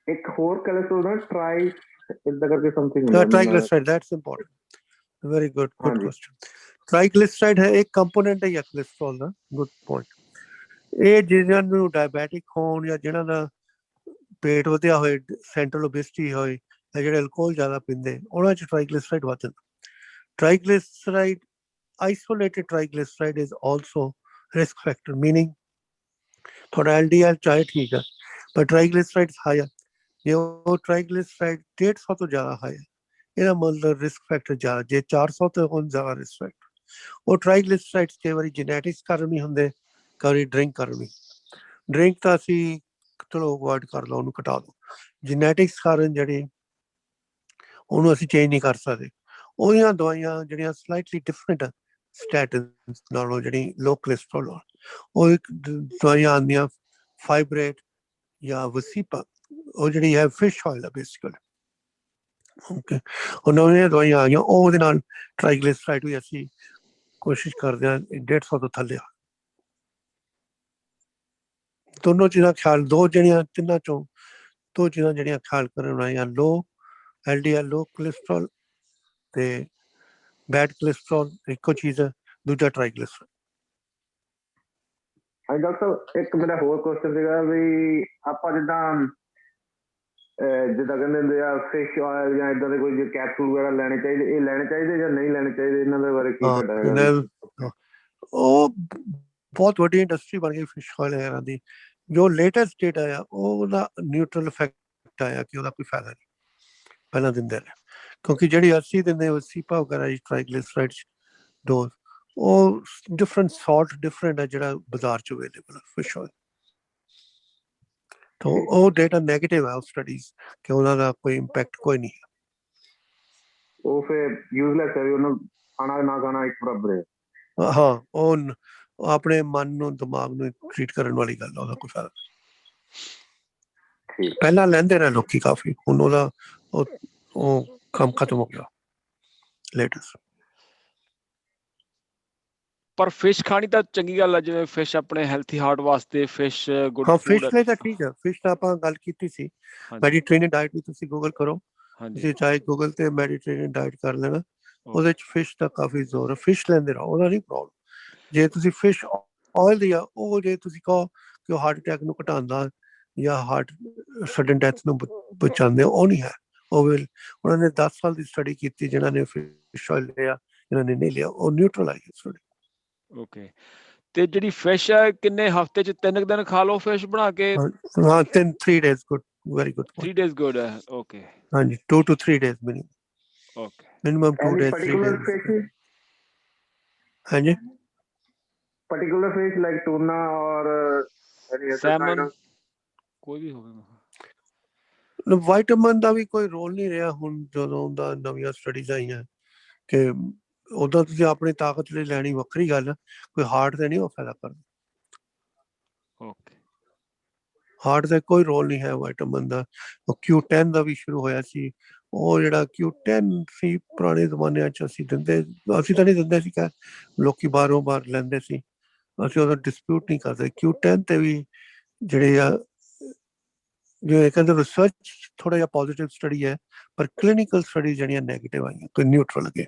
ਇੱਕ ਹੋਰ ਕੋਲੇਸਟ੍ਰੋਲ ਦਾ ਟਰਾਈ ਇਦਾਂ ਕਰਕੇ ਸਮਥਿੰਗ ਹੁੰਦਾ। Triglyceride, that's important, very good ਹਾਂਜੀ। क्वेश्चन। ट्राइग्लिसराइड है एक ਕੰਪੋਨੈਂਟ ਹੈ ਕੋਲੇਸਟਰੋਲ ਦਾ, ਗੁੱਡ ਪੁਆਇੰਟ। ਇਹ ਜਿਹਨਾਂ ਨੂੰ ਡਾਇਬੈਟਿਕ ਹੋਣ ਜਾਂ ਜਿਹਨਾਂ ਦਾ ਪੇਟ ਵਧਿਆ ਹੋਏ, ਸੈਂਟਰਲ ਓਬੇਸਿਟੀ ਹੋਏ, ਜਾਂ ਜਿਹੜੇ ਅਲਕੋਹਲ ਜ਼ਿਆਦਾ ਪੀਂਦੇ, ਉਹਨਾਂ 'ਚ ਟਰਾਈਗਲਿਸਰਾਈਡ ਵੱਧ ਜਾਂਦਾ। ਟਰਾਈਗਲਿਸਰਾਈਡ, isolated triglyceride is also risk factor, meaning ਤੁਹਾਡਾ LDL ਚਾਹੇ ਠੀਕ ਹੈ ਪਰ ਟਰਾਈਗਲਿਸਰਾਈਡ ਹਾਈ ਹੈ। ਜੇ ਉਹ ਟਰਾਈਗਲਿਸਰਾਈਡ 150 ਤੋਂ ਜ਼ਿਆਦਾ ਹਾਈ ਹੈ, ਇਹਦਾ ਮਤਲਬ ਰਿਸਕ ਫੈਕਟਰ ਜ਼ਿਆਦਾ। ਜੇ 400 ਤੋਂ ਹੁਣ ਜ਼ਿਆਦਾ ਰਿਸਕ ਫੈਕਟਰ। ਉਹ ਟਰਾਈਗਲਿਸਰਾਈਡਸ ਕਈ ਵਾਰੀ ਜੈਨੇਟਿਕਸ ਕਾਰਨ ਵੀ ਹੁੰਦੇ, ਕਈ ਵਾਰੀ ਡਰਿੰਕ ਕਾਰਨ ਵੀ। ਡਰਿੰਕ ਤਾਂ ਅਸੀਂ ਚਲੋ ਅਵੋਇਡ ਕਰ ਲਓ, ਉਹਨੂੰ ਘਟਾ ਦਿਓ। ਜੈਨੇਟਿਕਸ ਕਾਰਨ ਜਿਹੜੀ ਉਹਨੂੰ ਅਸੀਂ ਚੇਂਜ ਨਹੀਂ ਕਰ ਸਕਦੇ। ਉਹਦੀਆਂ ਦਵਾਈਆਂ ਜਿਹੜੀਆਂ ਸਲਾਈਟਲੀ ਡਿਫਰੈਂਟ ਆ ਸਟੈਟਿਨ ਨਾਲੋਂ, ਜਿਹੜੀ ਲੋ ਕੋਲੇਸਟਰੋਲ, ਉਹ ਇੱਕ ਦਵਾਈਆਂ ਆਉਂਦੀਆਂ ਫਾਈਬਰੇਟ ਜਾਂ ਵਸੀਪਾ, ਉਹ ਜਿਹੜੀ ਹੈ ਫਿਸ਼ ਆਇਲ ਆ ਬੇਸਿਕਲੀ। ਓਕੇ, ਉਹ ਨਵੀਆਂ ਦਵਾਈਆਂ ਆ ਗਈਆਂ, ਉਹ ਉਹਦੇ ਨਾਲ ਟਰਾਈਗਲਿਸਰਾਈਡ ਵੀ ਅਸੀਂ ਕੋਸ਼ਿਸ਼ ਕਰਦੇ ਹਾਂ 150 ਤੋਂ ਥੱਲੇ ਆ। ਦੋਨੋਂ ਚੀਜ਼ਾਂ ਖਿਆਲ, ਦੋ ਜਿਹੜੀਆਂ ਤਿੰਨਾਂ ਚੋਂ ਦੋ ਚੀਜ਼ਾਂ ਜਿਹੜੀਆਂ ਖਿਆਲ ਕਰਨ ਵਾਲੀਆਂ, ਲੋ LDL ਲੋ ਕੋਲੇਸਟਰੋਲ ਤੇ ਬੈਡ ਕੋਲੇਸਟਰੋਲ ਇੱਕੋ ਚੀਜ਼ ਹੈ, ਦੂਜਾ ਟਰਾਈਗਲਿਸਰਾਈਡ। ਹਾਂਜੀ ਡਾਕਟਰ ਸਾਹਿਬ, ਇੱਕ ਮੇਰਾ ਹੋਰ ਕੁਐਸਚਨ ਸੀਗਾ ਵੀ ਆਪਾਂ ਜਿੱਦਾਂ ਕਹਿੰਦੇ ਹੁੰਦੇ ਆ ਫਿਸ਼ ਆਇਲ ਜਾਂ ਇਦਾਂ ਦੇ ਕੋਈ ਕੈਪਸੂਲ ਵਗੈਰਾ ਲੈਣੇ ਚਾਹੀਦੇ, ਇਹ ਲੈਣੇ ਚਾਹੀਦੇ ਜਾਂ ਨਹੀਂ ਲੈਣੇ ਚਾਹੀਦੇ, ਇਹਨਾਂ ਦੇ ਬਾਰੇ ਕੀ ਤੁਹਾਡਾ ਹੈਗਾ? ਉਹ ਬਹੁਤ ਵੱਡੀ ਇੰਡਸਟਰੀ ਬਣ ਗਈ ਫਿਸ਼ ਆਇਲ ਵਗੈਰਾ ਦੀ। ਜੋ ਲੇਟੈਸਟ ਡੇਟਾ ਆ ਉਹਦਾ ਨਿਊਟਰਲ ਇਫੈਕਟ ਆਇਆ ਕਿ ਉਹਦਾ ਕੋਈ ਫਾਇਦਾ ਨਹੀਂ ਪਹਿਲਾਂ ਦਿੰਦੇ ਰਹੇ, ਕਿਉਂਕਿ ਜਿਹੜੀ ਅਸੀਂ ਦਿੰਦੇ ਵਸੀਪਾ ਵਗੈਰਾ ਟਰਾਈਗਲਿਸਰਾਈਡ ਡੋਜ਼, ਉਹ ਡਿਫਰੈਂਟ ਸਾਲਟ ਡਿਫਰੈਂਟ ਹੈ ਜਿਹੜਾ ਬਾਜ਼ਾਰ 'ਚ ਅਵੇਲੇਬਲ ਹੈ ਫਿਸ਼ ਆਇਲ। ਤਾਂ ਉਹ ਡੇਟਾ ਨੈਗੇਟਿਵ ਹੈ, ਉਹ ਸਟੱਡੀਜ਼, ਕਿ ਉਹਨਾਂ ਦਾ ਕੋਈ ਇੰਪੈਕਟ ਕੋਈ ਨਹੀਂ ਹੈ। ਉਹ ਫਿਰ ਯੂਜ਼ਲੈਸ ਹੈ, ਵੀ ਉਹਨੂੰ ਖਾਣਾ ਨਾ ਖਾਣਾ ਇੱਕ ਬਰਾਬਰ ਹੈ। ਹਾਂ, ਉਹ ਆਪਣੇ ਮਨ ਨੂੰ, ਦਿਮਾਗ ਨੂੰ ਟ੍ਰੀਟ ਕਰਨ ਵਾਲੀ ਗੱਲ, ਉਹਦਾ ਕੋਈ ਫਾਇਦਾ ਨਹੀਂ। ਪਹਿਲਾਂ ਲੈਂਦੇ ਰਹੇ ਲੋਕੀ ਕਾਫੀ, ਹੁਣ ਉਹਦਾ ਉਹ ਕੰਮ ਖਤਮ ਹੋ ਗਿਆ ਲੇਟੈਸਟ। ਪਰ ਫਿਸ਼ ਖਾਣੀ ਤਾਂ ਚੰਗੀ ਗੱਲ ਹੈ, ਜਿਵੇਂ ਫਿਸ਼ ਆਪਣੇ ਹੈਲਥੀ ਹਾਰਟ ਵਾਸਤੇ ਫਿਸ਼ ਗੁੱਡ ਹਾਂ, ਫੂਡ ਫਿਸ਼ ਲਈ ਤਾਂ ਠੀਕ ਹੈ। ਫਿਸ਼ ਤਾਂ ਆਪਾਂ ਗੱਲ ਕੀਤੀ ਸੀ। ਮੈਡੀਟੇਰੀਅਨ ਡਾਈਟ ਵੀ ਤੁਸੀਂ ਗੂਗਲ ਕਰੋ, ਤੁਸੀਂ ਚਾਹੇ ਗੂਗਲ ਤੇ ਮੈਡੀਟੇਰੀਅਨ ਡਾਈਟ ਕਰ ਲੈਣਾ, ਉਹਦੇ 'ਚ ਫਿਸ਼ ਦਾ ਕਾਫੀ ਜ਼ੋਰ ਹੈ। ਫਿਸ਼ ਲੈਂਦੇ ਰਹੋ, ਉਹਦਾ ਨਹੀਂ ਪ੍ਰੋਬਲਮ। ਜੇ ਤੁਸੀਂ ਫਿਸ਼ ਆਇਲ ਦੀ ਆ, ਉਹ ਜੇ ਤੁਸੀਂ ਕਹੋ ਕਿ ਉਹ ਹਾਰਟ ਅਟੈਕ ਨੂੰ ਘਟਾਉਂਦਾ ਜਾਂ ਹਾਰਟ ਸਡਨ ਡੈਥ ਨੂੰ ਬਚਾਉਂਦੇ, ਉਹ ਨਹੀਂ ਹੈ। ਉਹ ਵੀ ਉਹਨਾਂ ਨੇ 10 ਸਾਲ ਦੀ ਸਟੱਡੀ ਕੀਤੀ, ਜਿਹਨਾਂ ਨੇ ਫਿਸ਼ ਆਇਲ ਲਿਆ, ਜਿਹਨਾਂ ਨੇ ਨਹੀਂ ਲਿਆ, ਉਹ ਨਿਊਟਰਲ ਆਈ ਸਟੱਡੀ। ਓਕੇ, ਤੇ ਜਿਹੜੀ ਫਿਸ਼ ਹੈ ਕਿੰਨੇ ਹਫ਼ਤੇ 'ਚ 3 ਦਿਨ ਖਾ ਲਓ ਫਿਸ਼ ਬਣਾ ਕੇ? ਹਾਂ, 3 days good, very good. 3 days good ਹੈ, ਓਕੇ। ਹਾਂਜੀ, 2 to 3 days minimum. Okay, minimum 2 days 3 days। ਹਾਂਜੀ, particular fish like tuna or any other kind ਸੈਮਨ, of? ਕੋਈ ਵੀ ਹੋਵੇ। ਵਾਈਟਾਮਿਨ ਦਾ ਵੀ ਕੋਈ ਰੋਲ ਨਹੀਂ ਰਿਹਾ ਹੁਣ, ਜਦੋਂ ਦਾ ਨਵੀਆਂ ਸਟੱਡੀਜ਼ ਆਈਆਂ ਕਿ ਉਦੋਂ ਤੁਸੀਂ ਆਪਣੀ ਤਾਕਤ ਲਈ ਲੈਣੀ ਵੱਖਰੀ ਗੱਲ, ਕੋਈ ਹਾਰਟ ਤੇ ਨਹੀਂ ਉਹ ਫਾਇਦਾ ਕਰਦਾ। ਓਕੇ, ਹਾਰਟ ਦਾ ਕੋਈ ਰੋਲ ਨਹੀਂ ਹੈ ਵਿਟਾਮਿਨ ਦਾ। ਉਹ Q10 ਦਾ ਵੀ ਸ਼ੁਰੂ ਹੋਇਆ ਸੀ, ਉਹ ਜਿਹੜਾ Q10 ਸੀ ਪੁਰਾਣੇ ਜ਼ਮਾਨਿਆਂ 'ਚ ਅਸੀਂ ਤਾਂ ਨਹੀਂ ਦਿੰਦੇ ਸੀ, ਕਿ ਲੋਕੀ ਬਾਹਰੋਂ ਬਾਹਰ ਲੈਂਦੇ ਸੀ, ਅਸੀਂ ਉਹਦਾ ਡਿਸਪਿਊਟ ਨਹੀਂ ਕਰਦੇ। Q10 ਤੇ ਵੀ ਜਿਹੜੇ ਆ ਜਿਵੇਂ ਕਹਿੰਦੇ ਰਿਸਰਚ ਥੋੜਾ ਜਿਹਾ ਪੋਜ਼ਿਟਿਵ ਸਟੱਡੀ ਹੈ, ਪਰ ਕਲੀਨਿਕਲ ਸਟੱਡੀ ਜਿਹੜੀਆਂ ਨੈਗੇਟਿਵ ਆਈਆਂ, ਕੋਈ ਨਿਊਟਰਲ ਅੱਗੇ।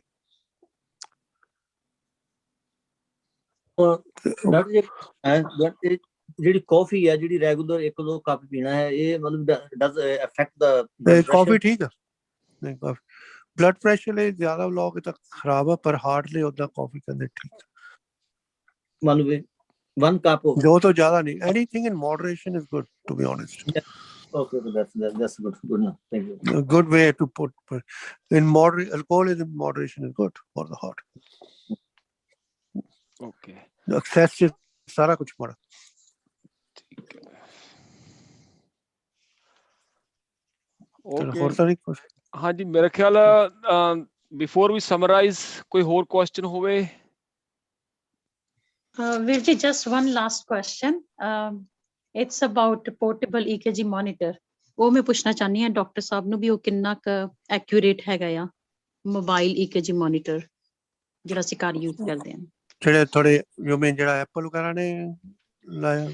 ਜਿਹੜੀ ਕਾਫੀ ਹੈ, ਜਿਹੜੀ ਰੈਗੂਲਰ 1-2 ਕੱਪ ਪੀਣਾ ਹੈ, ਇਹ ਮਤਲਬ ਡਸ ਅਫੈਕਟ ਦਾ ਕਾਫੀ ਠੀਕ ਆ, ਨਹੀਂ ਕਾਫੀ ਬਲੱਡ ਪ੍ਰੈਸ਼ਰ ਲਈ ਜ਼ਿਆਦਾ ਲੋਕ ਤਾਂ ਖਰਾਬ ਆ, ਪਰ ਹਾਰਟ ਲਈ ਉਹਦਾ ਕਾਫੀ ਕਹਿੰਦੇ ਠੀਕ। ਮਤਲਬ 1 ਕੱਪ ਦੋ ਤੋਂ ਜ਼ਿਆਦਾ ਨਹੀਂ, anything in moderation is good to be honest. Okay, that's good enough. Thank you. A good way to put in moderate alcohol is in moderation is good for the heart. Okay. The excess is सारा कुछ माड़ा। ठीक है। चलो और तो नहीं कुछ। हाँ जी, मेरे ख्याल before we summarize कोई और question होवे? Virji, just one last question. It's about portable EKG monitor. ਉਹ ਮੈਂ ਪੁੱਛਣਾ ਚਾਹਨੀ ਹਾਂ ਡਾਕਟਰ ਸਾਹਿਬ ਨੂੰ ਵੀ ਉਹ ਕਿੰਨਾ ਕੁ ਐਕਿਊਰੇਟ ਹੈਗਾ ਆ ਮੋਬਾਈਲ EKG ਮੋਨੀਟਰ ਜਿਹੜਾ ਅਸੀਂ ਘਰ ਯੂਜ਼ ਕਰਦੇ ਹਾਂ। ਜਿਹੜੇ ਥੋੜੇ ਜਿਹੜਾ ਐਪਲ ਵਗੈਰਾ ਨੇ ਲਾਇਆ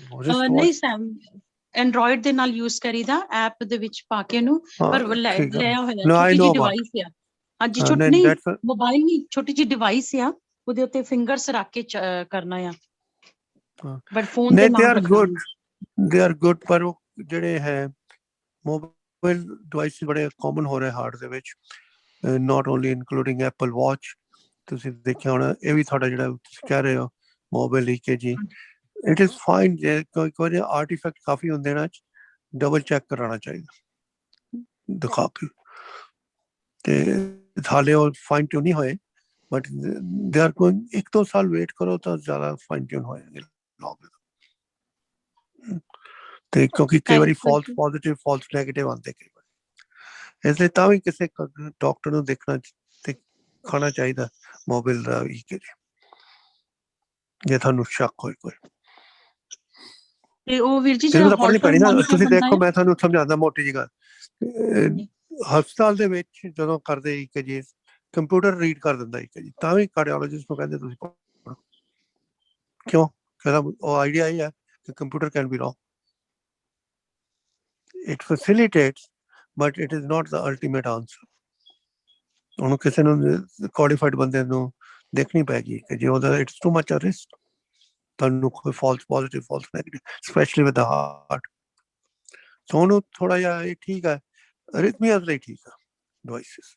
ਨਹੀਂ ਸੈਮ ਐਂਡਰੋਇਡ ਦੇ ਨਾਲ ਯੂਜ਼ ਕਰੀਦਾ ਐਪ ਦੇ ਵਿੱਚ ਪਾ ਕੇ ਉਹਨੂੰ, ਪਰ ਲਿਆ ਹੋਇਆ ਛੋਟੀ ਜਿਹੀ ਡਿਵਾਈਸ ਆ। ਹਾਂਜੀ, ਛੋਟੀ ਨਹੀਂ ਮੋਬਾਈਲ ਨਹੀਂ, ਛੋਟੀ ਜਿਹੀ ਡਿਵਾਈਸ ਆ, ਉਹਦੇ ਉੱਤੇ ਫਿੰਗਰਸ ਰੱਖ ਕੇ ਕਰਨਾ ਆ, ਬਟ ਫੋਨ ਤੇ ਨਾਲ ਦੇ ਆਰ ਗੁੱਡ। ਪਰ ਉਹ ਜਿਹੜੇ ਹੈ ਮੋਬਾਈਲ ਡਿਵਾਈਸ ਬੜੇ ਕਾਮਨ ਹੋ ਰਹੇ ਹਾਰਟ ਦੇ ਵਿੱਚ, not only including Apple watch. ਤੁਸੀਂ ਦੇਖਿਆ ਹੋਣਾ, ਇਹ ਵੀ ਤੁਹਾਡਾ ਜਿਹੜਾ ਤੁਸੀਂ ਕਹਿ ਰਹੇ ਹੋ mobile EKG, it is fine. ਜੇ ਕੋਈ ਕੋਈ ਆਰਟੀਫੈਕਟ ਕਾਫੀ ਹੁੰਦੇ ਨਾ, ਡਬਲ ਚੈੱਕ ਕਰਾਉਣਾ ਚਾਹੀਦਾ ਦਿਖਾ ਕੇ, ਤੇ ਹਾਲੇ ਉਹ ਫਾਈਨ ਟਿਊਨ ਨਹੀਂ ਹੋਏ, ਬਟ ਦੇ ਆਰ ਗੋਇੰਗ 1-2 ਸਾਲ ਵੇਟ ਕਰੋ ਤਾਂ ਜ਼ਿਆਦਾ ਫਾਈਨ ਟਿਊਨ ਹੋਏਗੇ ਲੋਕ। ਤੇ ਕਿਉਂਕਿ ਕਈ ਵਾਰੀ ਫਾਲਸ ਪੋਜ਼ਿਟਿਵ ਫਾਲਸ ਨੈਗੇਟਿਵ ਆਉਂਦੇ ਕਈ ਵਾਰੀ, ਇਸ ਲਈ ਤਾਂ ਵੀ ਕਿਸੇ ਡਾਕਟਰ ਨੂੰ ਦਿਖਾਣਾ ਚਾਹੀਦਾ ਮੋਬਾਈਲ ਦਾ EKG ਜੇ ਤੁਹਾਨੂੰ ਸ਼ੱਕ ਹੋਏ ਕੋਈ। ਤੇ ਉਹ ਵੀਰ ਜੀ ਜਿਹੜਾ ਪੜ੍ਹਨੀ ਪੈਣੀ ਨਾ, ਤੁਸੀਂ ਦੇਖੋ ਮੈਂ ਤੁਹਾਨੂੰ ਸਮਝਾਉਂਦਾ ਮੋਟੀ ਜਿਹੀ ਗੱਲ। ਹਸਪਤਾਲ ਦੇ ਵਿੱਚ ਜਦੋਂ ਕਰਦੇ EKG, ਕੰਪਿਊਟਰ ਰੀਡ ਕਰ ਦਿੰਦਾ EKG, ਤਾਂ ਵੀ ਕਾਰਡੀਓਲੋਜਿਸਟ ਨੂੰ ਕਹਿੰਦੇ ਤੁਸੀਂ ਪੜ੍ਹੋ। ਕਿਉਂ? ਕਹਿੰਦਾ ਉਹ ਆਈਡੀਆ ਇਹ ਹੈ ਕਿ computer can be wrong. It facilitates, but it is not the ultimate answer. ਉਹਨੂੰ ਕਿਸੇ ਨੂੰ ਕੁਆਲੀਫਾਈਡ ਬੰਦੇ ਨੂੰ ਦੇਖਣੀ ਪੈਗੀ ਕਿ ਜੇ ਉਹਦਾ it's too much a risk, ਤੁਹਾਨੂੰ ਕੋਈ false positive false negative, specially with the heart. So ਉਹਨੂੰ ਥੋੜਾ ਜਿਹਾ ਇਹ ਠੀਕ ਹੈ, ਅਰਿਥਮੀਆਜ਼ ਲਈ ਠੀਕ ਆ ਡਿਵਾਈਸਿਸ,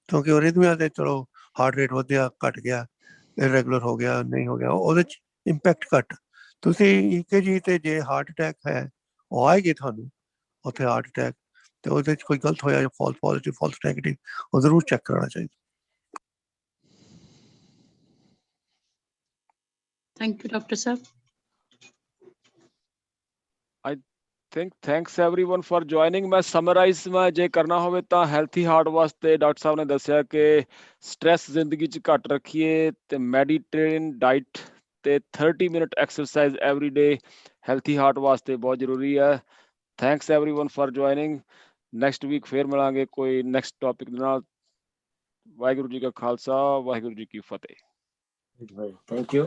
ਕਿਉਂਕਿ ਅਰਿਥਮੀਆ ਦੇ ਚਲੋ ਹਾਰਟ ਰੇਟ ਵਧਿਆ ਘਟ ਗਿਆ, ਇਰੈਗੂਲਰ ਹੋ ਗਿਆ ਨਹੀਂ ਹੋ ਗਿਆ, ਉਹਦੇ 'ਚ ਇੰਪੈਕਟ ਘੱਟ। ਤੁਸੀਂ EKG ਤੇ ਜੇ ਹਾਰਟ ਅਟੈਕ ਹੈ ਉਹ ਆਏਗੀ ਤੁਹਾਨੂੰ ਉੱਥੇ ਹਾਰਟ ਅਟੈਕ, ਤੇ ਉਹਦੇ 'ਚ ਕੋਈ ਗਲਤ ਹੋਇਆ, ਫਾਲਸ ਪੋਜ਼ਿਟਿਵ ਫਾਲਸ ਨੈਗੇਟਿਵ, ਉਹ ਜ਼ਰੂਰ ਚੈੱਕ ਕਰਾਉਣਾ ਚਾਹੀਦਾ। Thank you doctor Sahib. Thanks everyone for joining. मैं समराइज में जे करना होवे ਤਾਂ ਹੈਲਥੀ ਹਾਰਟ ਵਾਸਤੇ ਡਾਕਟਰ ਸਾਹਿਬ ਨੇ ਦੱਸਿਆ ਕਿ ਸਟ੍ਰੈਸ ਜ਼ਿੰਦਗੀ 'ਚ ਘੱਟ ਰੱਖੀਏ ਤੇ ਮੈਡੀਟੇਰੀਅਨ ਡਾਈਟ ਤੇ 30 minute exercise every day healthy heart ਵਾਸਤੇ ਬਹੁਤ ਜ਼ਰੂਰੀ ਹੈ। Thanks everyone for joining. Next week ਫੇਰ ਮਿਲਾਂਗੇ ਕੋਈ ਨੈਕਸਟ ਟੌਪਿਕ ਦੇ ਨਾਲ। ਵਾਹਿਗੁਰੂ ਜੀ ਕਾ ਖਾਲਸਾ, ਵਾਹਿਗੁਰੂ ਜੀ ਕੀ ਫਤਿਹ। Thank you.